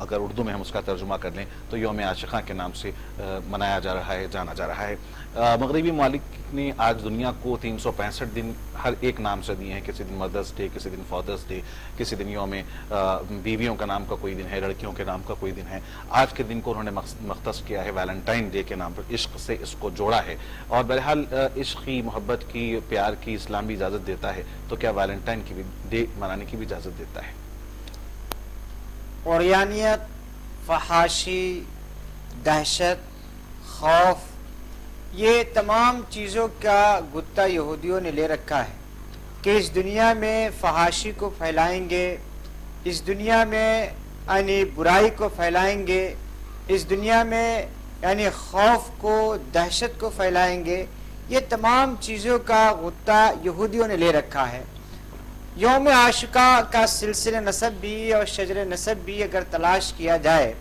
اگر اردو میں ہم اس کا ترجمہ کر لیں تو یوم عاشقاں کے نام سے منایا جا رہا ہے، جانا جا رہا ہے۔ مغربی ممالک نے آج دنیا کو 365 دن ہر ایک نام سے دیے ہیں، کسی دن مدرس ڈے، کسی دن فادرس ڈے، کسی دن یوم بیویوں کا نام کا کوئی دن ہے، لڑکیوں کے نام کا کوئی دن ہے۔ آج کے دن کو انہوں نے مختص کیا ہے ویلنٹائن ڈے کے نام پر، عشق سے اس کو جوڑا ہے۔ اور بہرحال عشق کی، محبت کی، پیار کی اسلام بھی اجازت دیتا ہے، تو کیا ویلنٹائن کی بھی ڈے منانے کی بھی اجازت دیتا ہے؟ عریانیت، فحاشی، دہشت، خوف، یہ تمام چیزوں کا گتہ یہودیوں نے لے رکھا ہے کہ اس دنیا میں فحاشی کو پھیلائیں گے، اس دنیا میں یعنی برائی کو پھیلائیں گے، اس دنیا میں یعنی خوف کو، دہشت کو پھیلائیں گے۔ یہ تمام چیزوں کا غطہ یہودیوں نے لے رکھا ہے۔ یوم عاشقاں کا سلسلہ نسب بھی اور شجر نسب بھی اگر تلاش کیا جائے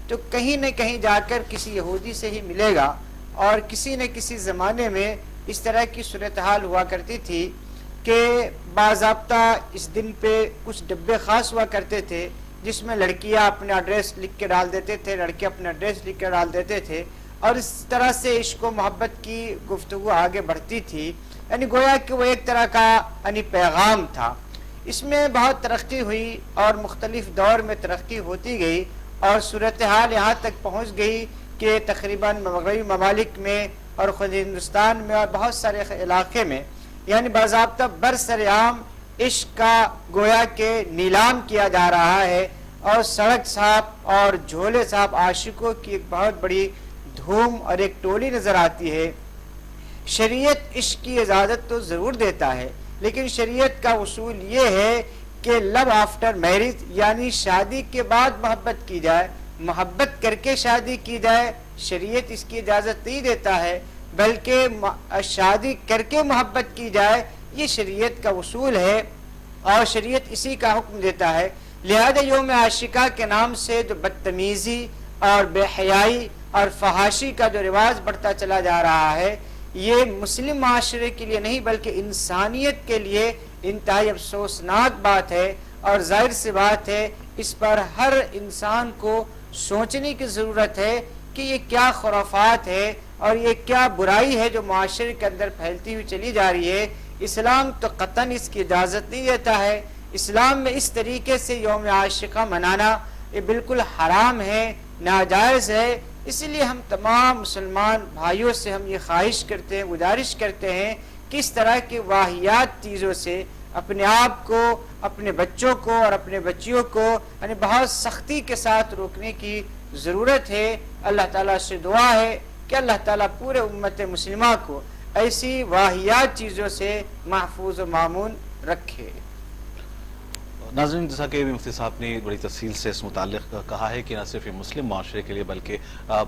تو کہیں نہ کہیں جا کر کسی یہودی سے ہی ملے گا، اور کسی نہ کسی زمانے میں اس طرح کی صورتحال ہوا کرتی تھی کہ باضابطہ اس دن پہ کچھ ڈبے خاص ہوا کرتے تھے جس میں لڑکیاں اپنا ایڈریس لکھ کے ڈال دیتے تھے، لڑکے اپنا ایڈریس لکھ کے ڈال دیتے تھے، اور اس طرح سے عشق و محبت کی گفتگو آگے بڑھتی تھی۔ یعنی گویا کہ وہ ایک طرح کا یعنی پیغام تھا۔ اس میں بہت ترقی ہوئی اور مختلف دور میں ترقی ہوتی گئی، اور صورتحال یہاں تک پہنچ گئی کہ تقریباً مغربی ممالک میں اور خود ہندوستان میں اور بہت سارے علاقے میں یعنی باضابطہ برسر عام عشق کا گویا کہ نیلام کیا جا رہا ہے، اور سڑک صاحب اور جھولے صاحب عاشقوں کی ایک بہت بڑی دھوم اور ایک ٹولی نظر آتی ہے۔ شریعت عشق کی اجازت تو ضرور دیتا ہے، لیکن شریعت کا اصول یہ ہے کہ لو آفٹر میرج یعنی شادی کے بعد محبت کی جائے، محبت کر کے شادی کی جائے، شریعت اس کی اجازت نہیں دیتا ہے، بلکہ شادی کر کے محبت کی جائے، یہ شریعت کا اصول ہے اور شریعت اسی کا حکم دیتا ہے۔ لہذا یوم عاشقاں کے نام سے جو بدتمیزی اور بے حیائی اور فحاشی کا جو رواج بڑھتا چلا جا رہا ہے، یہ مسلم معاشرے کے لیے نہیں بلکہ انسانیت کے لیے انتہائی افسوسناک بات ہے، اور ظاہر سی بات ہے اس پر ہر انسان کو سوچنے کی ضرورت ہے کہ یہ کیا خرافات ہے اور یہ کیا برائی ہے جو معاشرے کے اندر پھیلتی ہوئی چلی جا رہی ہے۔ اسلام تو قطعاً اس کی اجازت نہیں دیتا ہے۔ اسلام میں اس طریقے سے یوم عاشقاں منانا یہ بالکل حرام ہے، ناجائز ہے۔ اسی لیے ہم تمام مسلمان بھائیوں سے ہم یہ خواہش کرتے ہیں، گزارش کرتے ہیں کہ اس طرح کی واہیات چیزوں سے اپنے آپ کو، اپنے بچوں کو اور اپنے بچیوں کو یعنی بہت سختی کے ساتھ روکنے کی ضرورت ہے۔ اللہ تعالیٰ سے دعا ہے کہ اللہ تعالیٰ پورے امت مسلمہ کو ایسی واہیات چیزوں سے محفوظ و مامون رکھے۔ ناظرین، جیسا کہ مفتی صاحب نے بڑی تفصیل سے اس متعلق کہا ہے کہ نہ صرف مسلم معاشرے کے لیے بلکہ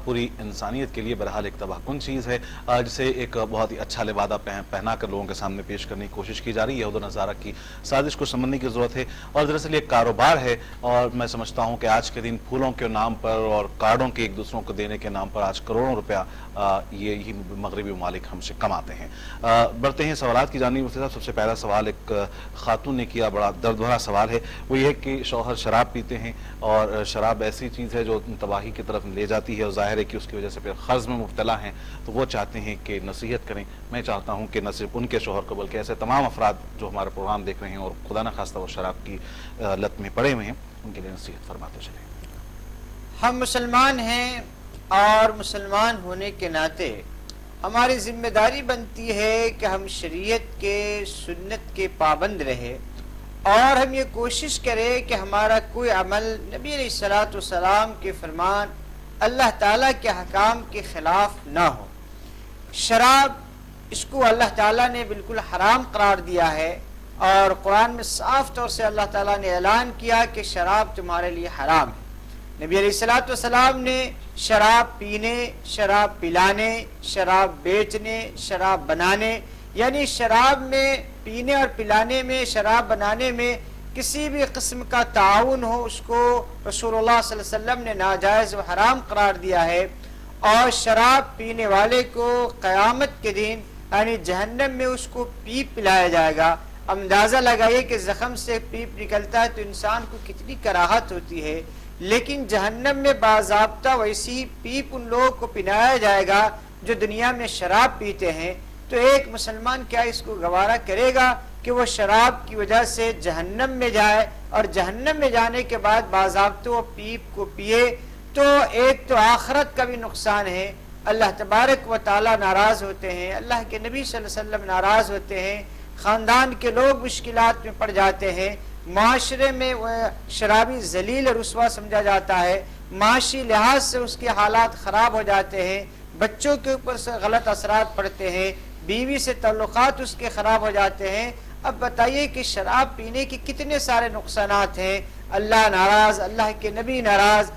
پوری انسانیت کے لیے بہرحال ایک تباہ کن چیز ہے، جسے ایک بہت ہی اچھا لبادہ پہنا کر لوگوں کے سامنے پیش کرنے کی کوشش کی جا رہی ہے۔ یہود و نصارہ کی سازش کو سمجھنے کی ضرورت ہے، اور دراصل یہ کاروبار ہے، اور میں سمجھتا ہوں کہ آج کے دن پھولوں کے نام پر اور کارڈوں کے ایک دوسروں کو دینے کے نام پر آج کروڑوں روپیہ یہ مغربی ممالک ہم سے کماتے ہیں۔ بڑھتے ہیں سوالات کی جانب مفتی صاحب۔ سب سے پہلا سوال ایک خاتون نے کیا، بڑا درد بھرا سوال ہے، وہ یہ کہ شوہر شراب پیتے ہیں، اور شراب ایسی چیز ہے جو تباہی کی طرف لے جاتی ہے، اور ظاہر ہے کہ اس کی وجہ سے پھر قرض میں مبتلا ہیں، تو وہ چاہتے ہیں کہ نصیحت کریں۔ میں چاہتا ہوں کہ نہ صرف ان کے شوہر کو بلکہ ایسے تمام افراد جو ہمارا پروگرام دیکھ رہے ہیں اور خدا نہ خواستہ وہ شراب کی لت میں پڑے ہوئے ہیں، ان کے لیے نصیحت فرماتے چلیں۔ ہم مسلمان ہیں اور مسلمان ہونے کے ناطے ہماری ذمہ داری بنتی ہے کہ ہم شریعت کے، سنت کے پابند رہے، اور ہم یہ کوشش کریں کہ ہمارا کوئی عمل نبی علیہ الصلوۃ والسلام کے فرمان، اللہ تعالیٰ کے احکام کے خلاف نہ ہو۔ شراب، اس کو اللہ تعالیٰ نے بالکل حرام قرار دیا ہے، اور قرآن میں صاف طور سے اللہ تعالیٰ نے اعلان کیا کہ شراب تمہارے لیے حرام ہے۔ نبی علیہ الصلوۃ والسلام نے شراب پینے، شراب پلانے، شراب بیچنے، شراب بنانے، یعنی شراب میں پینے اور پلانے میں، شراب بنانے میں کسی بھی قسم کا تعاون ہو، اس کو رسول اللہ صلی اللہ علیہ وسلم نے ناجائز و حرام قرار دیا ہے، اور شراب پینے والے کو قیامت کے دن یعنی جہنم میں اس کو پیپ پلایا جائے گا۔ اندازہ لگائیے کہ زخم سے پیپ نکلتا ہے تو انسان کو کتنی کراہت ہوتی ہے، لیکن جہنم میں باضابطہ ویسی پیپ ان لوگوں کو پلایا جائے گا جو دنیا میں شراب پیتے ہیں، تو ایک مسلمان کیا اس کو گوارا کرے گا کہ وہ شراب کی وجہ سے جہنم میں جائے اور جہنم میں جانے کے بعد باضابطہ وہ پیپ کو پیے؟ تو ایک تو آخرت کا بھی نقصان ہے، اللہ تبارک و تعالی ناراض ہوتے ہیں، اللہ کے نبی صلی اللہ علیہ وسلم ناراض ہوتے ہیں، خاندان کے لوگ مشکلات میں پڑ جاتے ہیں، معاشرے میں شرابی ذلیل اور رسوا سمجھا جاتا ہے، معاشی لحاظ سے اس کے حالات خراب ہو جاتے ہیں، بچوں کے اوپر سے غلط اثرات پڑتے ہیں، بیوی سے تعلقات اس کے خراب ہو جاتے ہیں۔ اب بتائیے کہ شراب پینے کی کتنے سارے نقصانات ہیں، اللہ ناراض، اللہ کے نبی ناراض،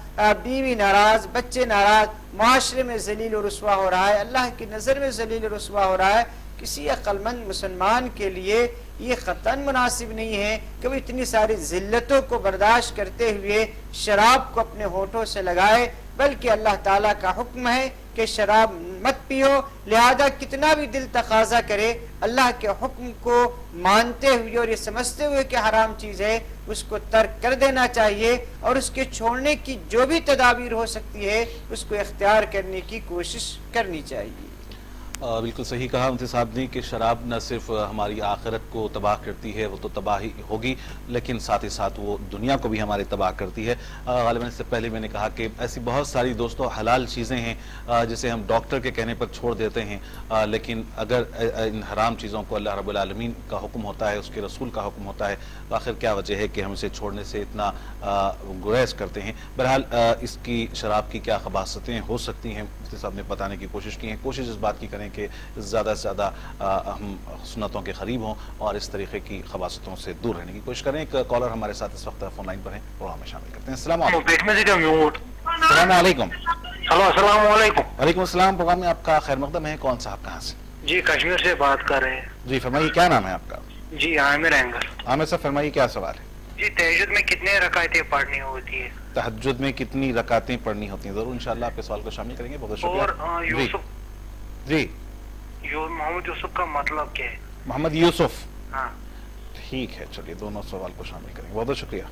بیوی ناراض، بچے ناراض، معاشرے میں ذلیل و رسوا ہو رہا ہے، اللہ کی نظر میں ذلیل و رسوا ہو رہا ہے۔ کسی عقل مند مسلمان کے لیے یہ قطعاً مناسب نہیں ہے کہ وہ اتنی ساری ذلتوں کو برداشت کرتے ہوئے شراب کو اپنے ہونٹوں سے لگائے، بلکہ اللہ تعالیٰ کا حکم ہے کہ شراب مت پیو، لہذا کتنا بھی دل تقاضا کرے اللہ کے حکم کو مانتے ہوئے اور یہ سمجھتے ہوئے کہ حرام چیز ہے اس کو ترک کر دینا چاہیے، اور اس کے چھوڑنے کی جو بھی تدابیر ہو سکتی ہے اس کو اختیار کرنے کی کوشش کرنی چاہیے۔ بالکل صحیح کہا مفتی صاحب نے کہ شراب نہ صرف ہماری آخرت کو تباہ کرتی ہے، وہ تو تباہی ہوگی، لیکن ساتھ ہی ساتھ وہ دنیا کو بھی ہمارے تباہ کرتی ہے۔ غالباً اس سے پہلے میں نے کہا کہ ایسی بہت ساری دوستوں حلال چیزیں ہیں جسے ہم ڈاکٹر کے کہنے پر چھوڑ دیتے ہیں، لیکن اگر ان حرام چیزوں کو اللہ رب العالمین کا حکم ہوتا ہے، اس کے رسول کا حکم ہوتا ہے، تو آخر کیا وجہ ہے کہ ہم اسے چھوڑنے سے اتنا گریز کرتے ہیں؟ بہرحال اس کی شراب کی کیا خباثتیں ہو سکتی ہیں مفتی صاحب نے بتانے کی کوشش کی ہیں۔ کوشش اس بات کی کریں کہ زیادہ سے زیادہ ہم سنتوں کے قریب ہوں اور اس طریقے کی خباثتوں سے دور رہنے کی کوشش کریں۔ ایک کالر ہمارے ساتھ اس وقت فون لائن پر ہیں، پروگرام میں شامل کرتے ہیں۔ السلام علیکم۔ السلام علیکم۔ السلام علیکم۔ وعلیکم السلام، پروگرام میں آپ کا خیر مقدم ہے۔ کون صاحب کہاں سے؟ جی کشمیر سے بات کر رہے ہیں۔ جی فرمائیے، کیا نام ہے آپ کا؟ جی عامر اینگل۔ عامر صاحب فرمائیے، کیا سوال ہے؟ جی تہجد میں کتنے رکعتیں پڑھنی ہوتی ہے؟ تہجد میں کتنی رکعتیں پڑھنی ہوتی ہیں؟ ضرور انشاءاللہ آپ کے سوال کو شامل کریں گے، بہت شکریہ۔ اور جی محمد یوسف کا مطلب کیا ہے؟ محمد یوسف، ہاں ٹھیک ہے، چلیے دونوں سوال کو شامل کریں گے، بہت شکریہ۔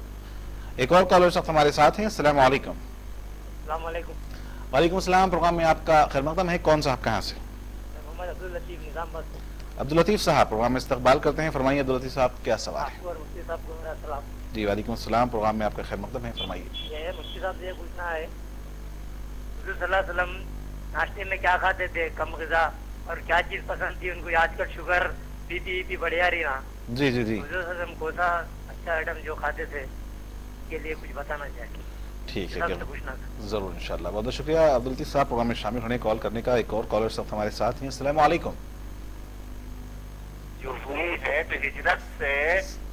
ایک اور کالر صاحب ہمارے ساتھ ہیں۔ السلام علیکم۔ السلام علیکم۔ وعلیکم السلام، پروگرام میں آپ کا خیر مقدم ہے۔ کون صاحب کہاں سے؟ محمد عبداللطیف نظام بس۔ عبداللطیف صاحب، پروگرام میں استقبال کرتے ہیں، فرمائیے عبداللطیف صاحب کیا سوال ہے؟ آپ کو اور مفتی صاحب کو میرا سلام۔ جی وعلیکم السلام، پروگرام میں آپ کا خیر مقدم ہے، فرمائیے۔ یہ ہے مفتی صاحب سے یہ پوچھنا ہے، حضور صلی اللہ علیہ وسلم ناشتے میں کیا کھاتے تھے، کم غذا، اور کیا چیز پسند تھی ان کو؟ آج کل شوگر بی پی بڑھیا رہی نا، جی جی جی، حضور صلی اللہ علیہ وسلم کون سا اچھا آئٹم جو کھاتے تھے کے لیے کچھ بتانا چاہیے، ٹھیک ہے، سب سے پوچھنا تھا۔ ضرور انشاءاللہ، بہت شکریہ عبداللطیف صاحب، پروگرام میں شامل ہونے کال کرنے کا۔ ایک اور کالر صاحب ہمارے ساتھ ہیں۔ السلام علیکم۔ جو ہوئی ہے تو ہجرت سے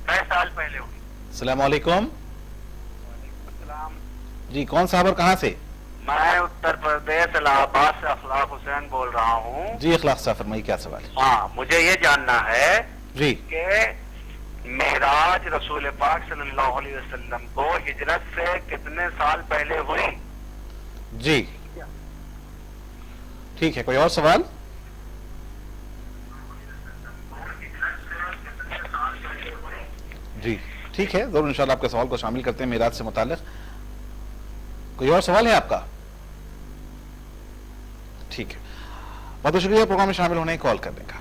6 سال پہلے ہوئی۔ السلام علیکم۔ السلام، جی کون صاحب اور کہاں سے؟ میں اتر پردیش الہ آباد سے اخلاق حسین بول رہا ہوں۔ جی اخلاق صاحب فرمائیے، کیا سوال ہے؟ ہاں، مجھے یہ جاننا ہے جی کہ معراج رسول پاک صلی اللہ علیہ وسلم کو ہجرت سے کتنے سال پہلے ہوئی؟ جی ٹھیک ہے، کوئی اور سوال؟ جی ٹھیک ہے، ضرور انشاءاللہ آپ کے سوال کو شامل کرتے ہیں معراج سے متعلق۔ کوئی اور سوال ہے آپ کا؟ ٹھیک ہے، بہت شکریہ پروگرام میں شامل ہونے کال کرنے کا۔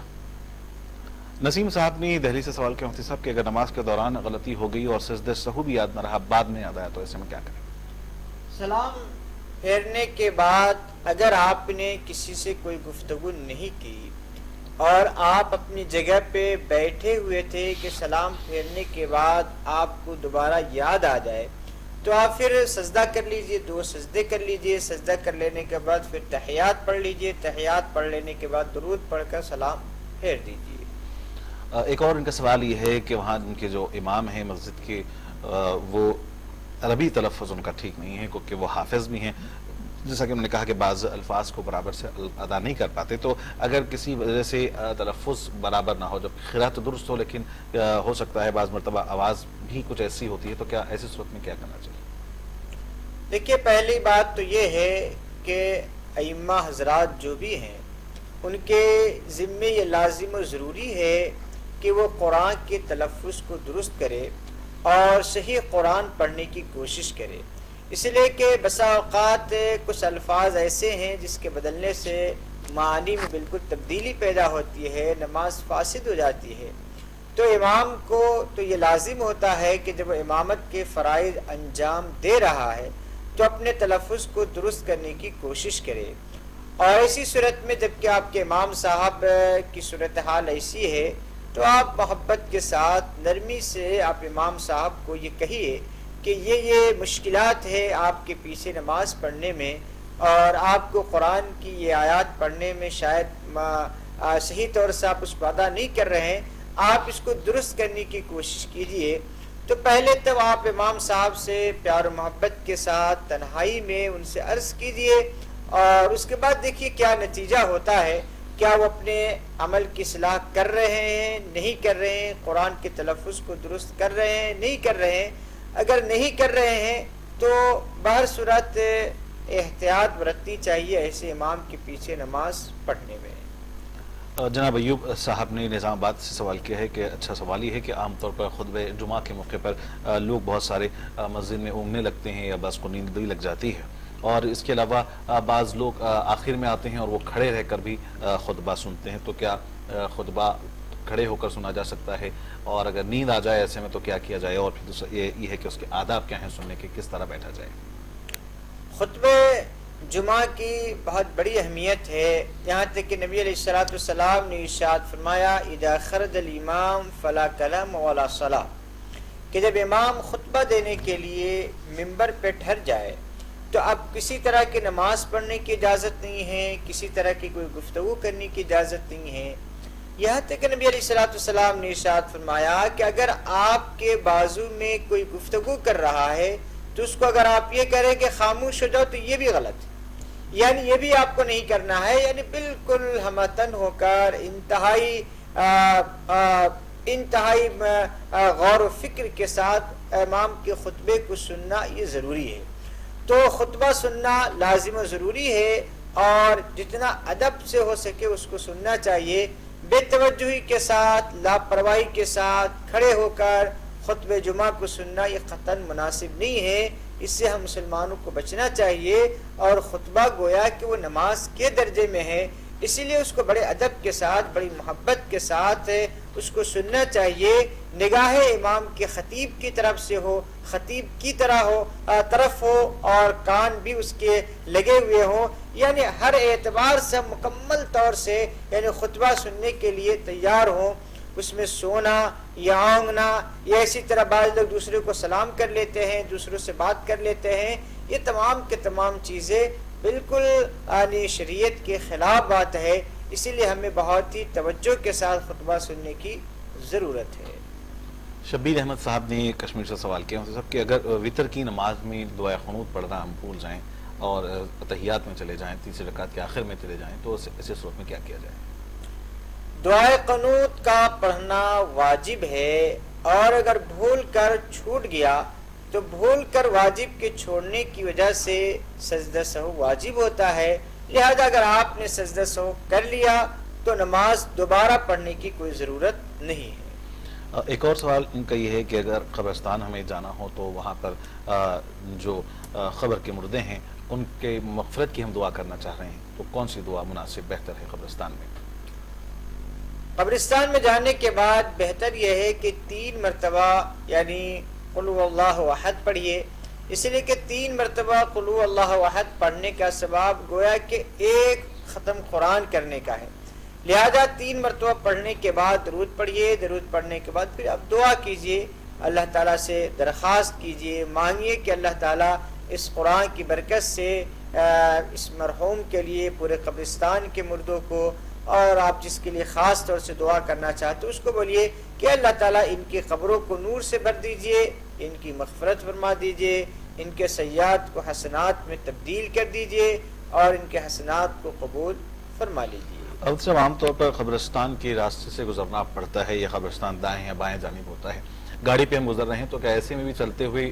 نسیم صاحب نے دہلی سے سوال کیا مفتی صاحب کہ اگر نماز کے دوران غلطی ہو گئی اور سجدہ سہو بھی یاد نہ رہا، بعد میں یاد آیا، تو ایسے میں کیا کریں؟ سلام پھیرنے کے بعد اگر آپ نے کسی سے کوئی گفتگو نہیں کی اور آپ اپنی جگہ پہ بیٹھے ہوئے تھے کہ سلام پھیرنے کے بعد آپ کو دوبارہ یاد آ جائے، تو آپ پھر سجدہ کر لیجئے، 2 سجدے کر لیجئے، سجدہ کر لینے کے بعد پھر تحیات پڑھ لیجئے، تحیات پڑھ لینے کے بعد درود پڑھ کر سلام پھیر دیجئے۔ ایک اور ان کا سوال یہ ہے کہ وہاں ان کے جو امام ہیں مسجد کے، وہ عربی تلفظ ان کا ٹھیک نہیں ہے کیونکہ وہ حافظ بھی ہیں، جیسا کہ ہم نے کہا کہ بعض الفاظ کو برابر سے ادا نہیں کر پاتے، تو اگر کسی وجہ سے تلفظ برابر نہ ہو، جب قرأت درست ہو لیکن ہو سکتا ہے بعض مرتبہ آواز بھی کچھ ایسی ہوتی ہے، تو کیا ایسی صورت میں کیا کرنا چاہیے؟ دیکھیے پہلی بات تو یہ ہے کہ ائمہ حضرات جو بھی ہیں ان کے ذمے یہ لازم و ضروری ہے کہ وہ قرآن کے تلفظ کو درست کرے اور صحیح قرآن پڑھنے کی کوشش کرے۔ اس لیے کہ بسا اوقات کچھ الفاظ ایسے ہیں جس کے بدلنے سے معانی میں بالکل تبدیلی پیدا ہوتی ہے، نماز فاسد ہو جاتی ہے۔ تو امام کو تو یہ لازم ہوتا ہے کہ جب وہ امامت کے فرائض انجام دے رہا ہے تو اپنے تلفظ کو درست کرنے کی کوشش کرے، اور ایسی صورت میں جب کہ آپ کے امام صاحب کی صورتحال ایسی ہے تو آپ محبت کے ساتھ نرمی سے آپ امام صاحب کو یہ کہیے کہ یہ مشکلات ہے آپ کے پیچھے نماز پڑھنے میں، اور آپ کو قرآن کی یہ آیات پڑھنے میں شاید صحیح طور سے آپ اس کو ادا نہیں کر رہے ہیں، آپ اس کو درست کرنے کی کوشش کیجئے۔ تو پہلے تو آپ امام صاحب سے پیار و محبت کے ساتھ تنہائی میں ان سے عرض کیجئے، اور اس کے بعد دیکھیے کیا نتیجہ ہوتا ہے، کیا وہ اپنے عمل کی اصلاح کر رہے ہیں، نہیں کر رہے ہیں، قرآن کے تلفظ کو درست کر رہے ہیں، نہیں کر رہے ہیں۔ اگر نہیں کر رہے ہیں تو بہر صورت احتیاط برتنی چاہیے ایسے امام کے پیچھے نماز پڑھنے میں۔ جناب ایوب صاحب نے نظام آباد سے سوال کیا ہے کہ اچھا سوال یہ ہے کہ عام طور پر خطبہ جمعہ کے موقع پر لوگ بہت سارے مسجد میں اونگنے لگتے ہیں یا بعض کو نیند بھی لگ جاتی ہے، اور اس کے علاوہ بعض لوگ آخر میں آتے ہیں اور وہ کھڑے رہ کر بھی خطبہ سنتے ہیں، تو کیا خطبہ کھڑے ہو کر سنا جا سکتا ہے، اور اگر نیند آ جائے ایسے میں تو کیا کیا جائے، اور پھر دوسرا یہ ہے کہ اس کے آداب کیا ہیں سننے کے، کس طرح بیٹھا جائے؟ خطبہ جمعہ کی بہت بڑی اہمیت ہے، یہاں تک کہ نبی علیہ السلام نے ارشاد فرمایا اذا خرج الامام فلا کلام ولا صلاۃ، کہ جب امام خطبہ دینے کے لیے ممبر پہ ٹھہر جائے تو اب کسی طرح کی نماز پڑھنے کی اجازت نہیں ہے، کسی طرح کی کوئی گفتگو کرنے کی اجازت نہیں ہے۔ یہاں تک کہ نبی علیہ السلام نے ارشاد فرمایا کہ اگر آپ کے بازو میں کوئی گفتگو کر رہا ہے تو اس کو اگر آپ یہ کریں کہ خاموش ہو جاؤ تو یہ بھی غلط ہے، یعنی یہ بھی آپ کو نہیں کرنا ہے، یعنی بالکل ہمتن ہو کر انتہائی غور و فکر کے ساتھ امام کے خطبے کو سننا یہ ضروری ہے۔ تو خطبہ سننا لازم و ضروری ہے، اور جتنا ادب سے ہو سکے اس کو سننا چاہیے، بے توجہی کے ساتھ، لاپرواہی کے ساتھ کھڑے ہو کر خطبہ جمعہ کو سننا یہ قطعاً مناسب نہیں ہے، اس سے ہم مسلمانوں کو بچنا چاہیے، اور خطبہ گویا کہ وہ نماز کے درجے میں ہے، اسی لیے اس کو بڑے ادب کے ساتھ، بڑی محبت کے ساتھ اس کو سننا چاہیے، نگاہ امام کے خطیب کی طرف سے ہو، خطیب کی طرف ہو، اور کان بھی اس کے لگے ہوئے ہوں، یعنی ہر اعتبار سے مکمل طور سے یعنی خطبہ سننے کے لیے تیار ہوں۔ اس میں سونا یا اونگنا یا اسی طرح بعض لوگ دوسرے کو سلام کر لیتے ہیں، دوسروں سے بات کر لیتے ہیں، یہ تمام کے تمام چیزیں بالکل یعنی شریعت کے خلاف بات ہے، اسی لیے ہمیں بہت ہی توجہ کے ساتھ خطبہ سننے کی ضرورت ہے۔ شبیر احمد صاحب نے کشمیر سے سوال کیا صاحب کہ اگر وطر کی نماز میں دعائے قنوت پڑھنا ہم بھول جائیں اور تحیات میں چلے جائیں، تیسری رکعت کے آخر میں چلے جائیں، تو ایسے صورت میں کیا کیا جائے؟ دعائے قنوت کا پڑھنا واجب ہے، اور اگر بھول کر چھوٹ گیا تو بھول کر واجب کے چھوڑنے کی وجہ سے سجدہ سہو واجب ہوتا ہے، لہذا اگر آپ نے سجدہ سہو کر لیا تو نماز دوبارہ پڑھنے کی کوئی ضرورت نہیں ہے۔ ایک اور سوال ان کا یہ ہے کہ اگر قبرستان ہمیں جانا ہو تو وہاں پر جو قبر کے مردے ہیں ان کے مغفرت کی ہم دعا کرنا چاہ رہے ہیں، تو کون سی دعا مناسب بہتر ہے قبرستان میں؟ قبرستان میں جانے کے بعد بہتر یہ ہے کہ 3 مرتبہ یعنی قل هو اللہ احد پڑھیے، اس لیے کہ 3 مرتبہ قل هو اللہ احد پڑھنے کا ثواب گویا کہ 1 ختم قرآن کرنے کا ہے، لہذا 3 مرتبہ پڑھنے کے بعد درود پڑھیے، درود پڑھنے کے بعد پھر آپ دعا کیجئے، اللہ تعالیٰ سے درخواست کیجئے، مانگیے کہ اللہ تعالیٰ اس قرآن کی برکت سے اس مرحوم کے لیے، پورے قبرستان کے مردوں کو، اور آپ جس کے لیے خاص طور سے دعا کرنا چاہتے اس کو بولیے کہ اللہ تعالیٰ ان کی قبروں کو نور سے بھر دیجئے، ان کی مغفرت فرما دیجئے، ان کے سیئات کو حسنات میں تبدیل کر دیجئے، اور ان کے حسنات کو قبول فرما لیجئے۔ اب سے عام طور پر قبرستان کے راستے سے گزرنا پڑتا ہے، یا قبرستان دائیں یا بائیں جانب ہوتا ہے، گاڑی پہ ہم گزر رہے ہیں تو کیا ایسے میں بھی چلتے ہوئے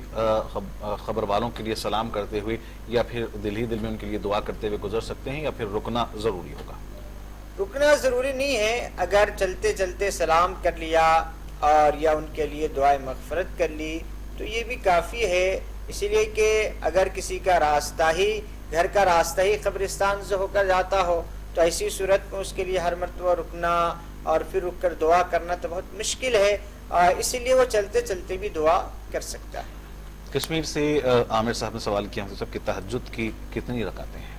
خبر والوں کے لیے سلام کرتے ہوئے یا پھر دل ہی دل میں ان کے لیے دعا کرتے ہوئے گزر سکتے ہیں، یا پھر رکنا ضروری ہوگا؟ رکنا ضروری نہیں ہے، اگر چلتے چلتے سلام کر لیا اور یا ان کے لیے دعائے مغفرت کر لی تو یہ بھی کافی ہے، اسی لیے کہ اگر کسی کا راستہ ہی گھر کا راستہ ہی قبرستان سے ہو کر جاتا ہو تو ایسی صورت میں اس کے لیے ہر مرتبہ رکنا اور پھر رک کر دعا کرنا تو بہت مشکل ہے، اسی لیے وہ چلتے چلتے بھی دعا کر سکتا ہے۔ کشمیر سے عامر صاحب نے سوال کیا ہم سب کہ تہجد کی کتنی رکعتیں ہیں؟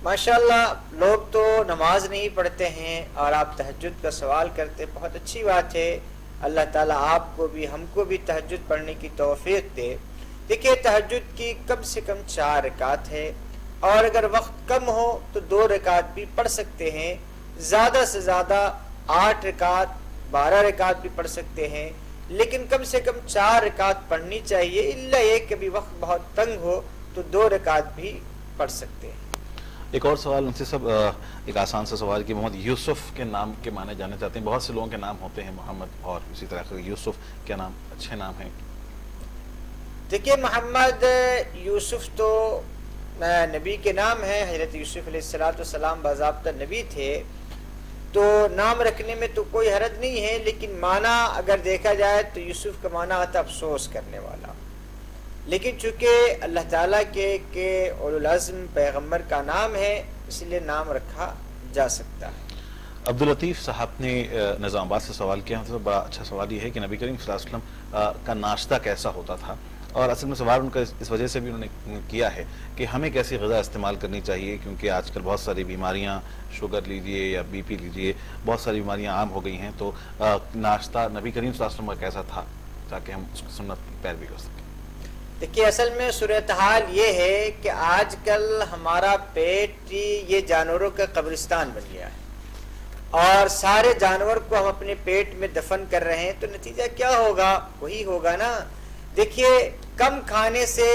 ماشاءاللہ لوگ تو نماز نہیں پڑھتے ہیں اور آپ تہجد کا سوال کرتے، بہت اچھی بات ہے، اللہ تعالیٰ آپ کو بھی ہم کو بھی تہجد پڑھنے کی توفیق دے۔ دیکھیے تہجد کی کم سے کم 4 رکعت ہے، اور اگر وقت کم ہو تو 2 رکعت بھی پڑھ سکتے ہیں، زیادہ سے زیادہ 8 رکعت 12 رکعت بھی پڑھ سکتے ہیں، لیکن کم سے کم 4 رکعت پڑھنی چاہیے، الا یہ کہ بھی وقت بہت تنگ ہو تو 2 رکعت بھی پڑھ سکتے ہیں۔ ایک اور سوال ان سے سب ایک آسان سا سوال کہ محمد یوسف کے نام کے معنی جاننا چاہتے ہیں۔ بہت سے لوگوں کے نام ہوتے ہیں محمد اور اسی طرح سے یوسف، کیا نام اچھے نام ہیں؟ دیکھیے محمد یوسف تو نبی کے نام ہے، حضرت یوسف علیہ السلام باضابطہ نبی تھے، تو نام رکھنے میں تو کوئی حرج نہیں ہے، لیکن معنی اگر دیکھا جائے تو یوسف کا معنی آتا افسوس کرنے والا، لیکن چونکہ اللہ تعالیٰ کے اولو العزم پیغمبر کا نام ہے اس لیے نام رکھا جا سکتا ہے۔ عبداللطیف صاحب نے نظام آباد سے سوال کیا، مطلب بڑا اچھا سوال یہ ہے کہ نبی کریم صلی اللہ علیہ وسلم کا ناشتہ کیسا ہوتا تھا، اور اصل میں سوال ان کا اس وجہ سے بھی انہوں نے کیا ہے کہ ہمیں کیسی غذا استعمال کرنی چاہیے، کیونکہ آج کل بہت ساری بیماریاں، شوگر لیجئے یا بی پی لیجئے، بہت ساری بیماریاں عام ہو گئی ہیں، تو ناشتہ نبی کریم صلی اللہ علیہ وسلم کا کیسا تھا تاکہ ہم اس کی سنت کی پیروی کر سکیں؟ دیکھیے اصل میں صورتحال یہ ہے کہ آج کل ہمارا پیٹ یہ جانوروں کا قبرستان بن گیا ہے، اور سارے جانور کو ہم اپنے پیٹ میں دفن کر رہے ہیں، تو نتیجہ کیا ہوگا؟ وہی ہوگا نا۔ دیکھیے کم کھانے سے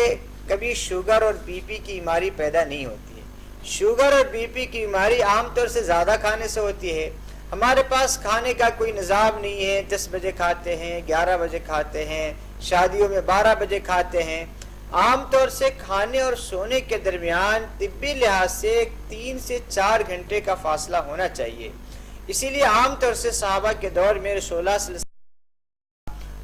کبھی شوگر اور بی پی کی بیماری پیدا نہیں ہوتی ہے، شوگر اور بی پی کی بیماری عام طور سے زیادہ کھانے سے ہوتی ہے۔ ہمارے پاس کھانے کا کوئی نظام نہیں ہے، 10 بجے کھاتے ہیں، 11 بجے کھاتے ہیں، شادیوں میں 12 بجے کھاتے ہیں۔ عام طور سے کھانے اور سونے کے درمیان طبی لحاظ سے 3 سے 4 گھنٹے کا فاصلہ ہونا چاہیے، اسی لیے عام طور سے صحابہ کے دور میں رسول اللہ صلی اللہ علیہ وسلم،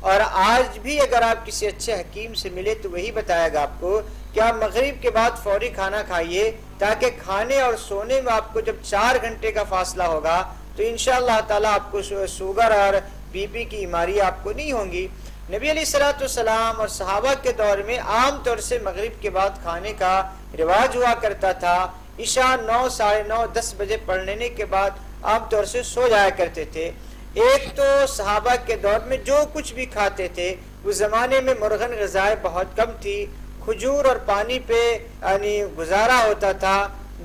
اور آج بھی اگر آپ کسی اچھے حکیم سے ملے تو وہی بتائے گا آپ کو کہ آپ مغرب کے بعد فوری کھانا کھائیے، تاکہ کھانے اور سونے میں آپ کو جب 4 گھنٹے کا فاصلہ ہوگا تو انشاءاللہ تعالیٰ آپ کو شوگر اور بی پی کی بیماری آپ کو نہیں ہوں گی۔ نبی علیہ الصلوۃ والسلام اور صحابہ کے دور میں عام طور سے مغرب کے بعد کھانے کا رواج ہوا کرتا تھا، عشاء 9 ساڑھے 9 10 بجے پڑھ لینے کے بعد عام طور سے سو جایا کرتے تھے۔ ایک تو صحابہ کے دور میں جو کچھ بھی کھاتے تھے اس زمانے میں مرغن غذائیں بہت کم تھی، کھجور اور پانی پہ یعنی گزارا ہوتا تھا،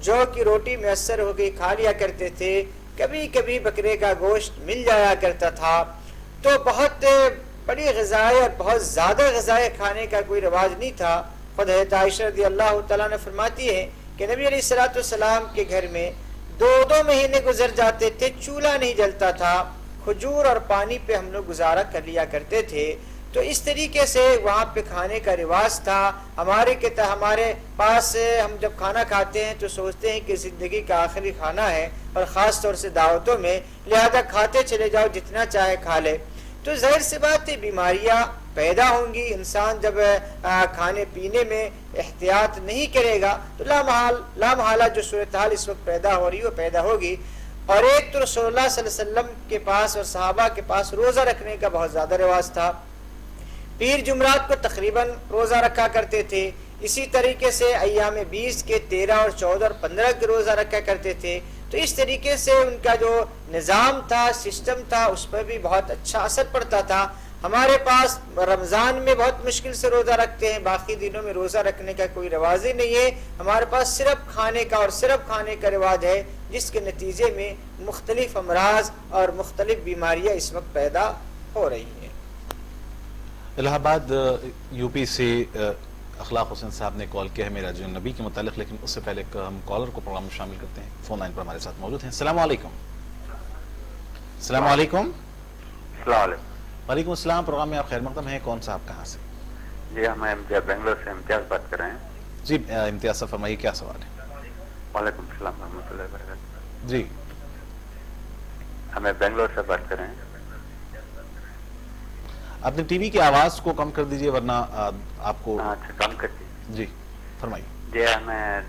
جو کی روٹی میسر ہو گئی کھا لیا کرتے تھے، کبھی کبھی بکرے کا گوشت مل جایا کرتا تھا، تو بہت بڑی غذائیں اور بہت زیادہ غذائیں کھانے کا کوئی رواج نہیں تھا۔ خود حضرت عائشہ رضی اللہ تعالیٰ نے فرماتی ہے کہ نبی علیہ الصلوۃ والسلام کے گھر میں 2 مہینے گزر جاتے تھے، چولہا نہیں جلتا تھا، کھجور اور پانی پہ ہم لوگ گزارا کر لیا کرتے تھے۔ تو اس طریقے سے وہاں پہ کھانے کا رواج تھا۔ ہمارے پاس ہم جب کھانا کھاتے ہیں تو سوچتے ہیں کہ زندگی کا آخری کھانا ہے، اور خاص طور سے دعوتوں میں، لہذا کھاتے چلے جاؤ، جتنا چاہے کھا لے، تو ظاہر سی بات ہے بیماریاں پیدا ہوں گی۔ انسان جب کھانے پینے میں احتیاط نہیں کرے گا تو لامحالہ جو صورتحال اس وقت پیدا ہو رہی ہے وہ پیدا ہوگی۔ اور ایک تو رسول اللہ صلی اللہ علیہ وسلم کے پاس اور صحابہ کے پاس روزہ رکھنے کا بہت زیادہ رواج تھا، پیر جمعرات کو تقریباً روزہ رکھا کرتے تھے، اسی طریقے سے ایام 20 کے 13 اور 14 اور 15 کے روزہ رکھا کرتے تھے۔ تو اس طریقے سے ان کا جو نظام تھا، سسٹم تھا، اس پر بھی بہت اچھا اثر پڑتا تھا۔ ہمارے پاس رمضان میں بہت مشکل سے روزہ رکھتے ہیں، باقی دنوں میں روزہ رکھنے کا کوئی رواج ہی نہیں ہے۔ ہمارے پاس صرف کھانے کا اور صرف کھانے کا رواج ہے، جس کے نتیجے میں مختلف امراض اور مختلف بیماریاں اس وقت پیدا ہو رہی ہیں۔ الہ آباد یو پی سے اخلاق حسین صاحب نے کال کیا ہے میرا جو نبی کے متعلق، لیکن اس سے پہلے ہم کالر کو پروگرام میں شامل کرتے ہیں۔ فون لائن پر ہمارے ساتھ موجود ہیں۔ السلام علیکم۔ السلام علیکم۔ السلام علیکم۔ وعلیکم السلام، پروگرام میں آپ خیر مقدم ہیں، کون صاحب کہاں سے؟ جی ہم امتیاز بنگلور سے امتیاز بات کر رہے ہیں۔ جی امتیاز صاحب فرمائیے کیا سوال ہے؟ وعلیکم السلام ورحمۃ اللہ وبرکاتہ۔ جی ہمیں بنگلور سے بات کر رہے ہیں۔ اپنے ٹی وی کی آواز کو کم کر دیجئے ورنہ آپ کو اچھا کم کر دیجیے. جی فرمائیے. جی ہمیں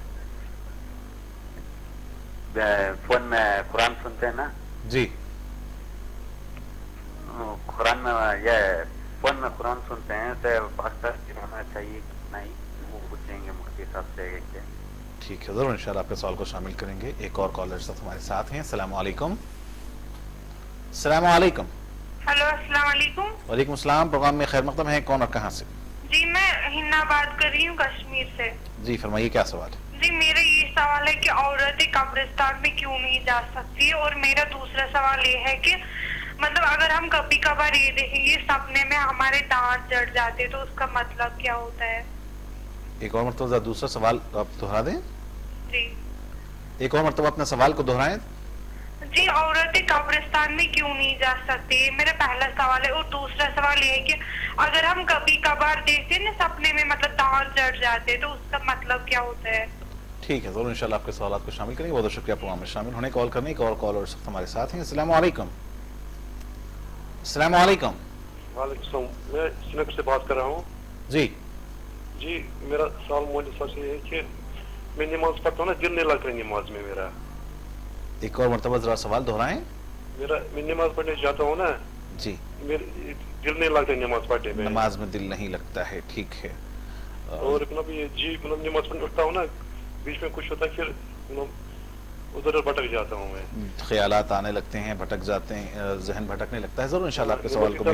فون میں قرآن سنتے ہیں نا, جی قرآن میں یہ فون میں قرآن سنتے ہیں تو پاکستان ہونا چاہیے نہیں, وہ پوچھیں گے مفتی صاحب سے کہ ٹھیک ہے, ضرور انشاءاللہ آپ کے سوال کو شامل کریں گے. ایک اور کالر صاحب ہمارے ساتھ ہیں. السلام علیکم. السلام علیکم. ہلو السلام علیکم. وعلیکم السلام. پروگرام میں خیر مقدم ہے. کون اور کہاں سے؟ جی میں ہنا بات کر رہی ہوں کشمیر سے. جی فرمائیے کیا سوال ہے؟ جی میرا یہ سوال ہے کہ عورتیں قبرستان میں کیوں نہیں جا سکتی, اور میرا دوسرا سوال یہ ہے کہ مطلب اگر ہم کبھی کبھار یہ دیکھیں گے سپنے میں ہمارے دانت جڑ جاتے تو اس کا مطلب کیا ہوتا ہے؟ ایک اور مرتبہ دوسرا سوال آپ دہرا دیں. جی ایک اور مرتبہ اپنا سوال کو دہرائیں. جی عورتیں قبرستان میں کیوں نہیں جا سکتی, میرا پہلا سوال ہے. اور دوسرا سوال یہ ہے کہ اگر ہم کبھی کبھار دیکھتے ہیں نا سپنے میں مطلب دانت جڑ جاتے تو اس کا مطلب کیا ہوتا ہے؟ ٹھیک ہے, ضرور انشاءاللہ آپ کے سوالات کو شامل کریں گے. بہت شکریہ پروگرام میں شامل ہونے, کال کرنے. ایک اور کالر ہمارے ساتھ ہیں. السلام علیکم. السلام علیکم. وعلیکم السلام. میں سری نگر سے بات کر رہا ہوں. جی جی میرا سوال مولوی صاحب سے یہ ہے کہ میں نماز پڑھتا ہوں نا, دل نہیں لگتا ہے نماز میں میرا. ایک اور مرتبہ ذرا سوال دہرائیں. میں نماز پڑھنے جاتا ہوں نا, جی میرے دل نہیں لگتا ہے نماز پڑھنے میں. نماز میں دل نہیں لگتا ہے, ٹھیک ہے. اور جی نماز پڑھنے اٹھتا ہوں نا, بیچ میں کچھ ہوتا ہے پھر ادھر بھٹک جاتا ہوں میں. خیالات آنے لگتے ہیں, بھٹک جاتے ہیں, ذہن بھٹکنے لگتا ہے. ضرور انشاءاللہ آپ کے سوال کو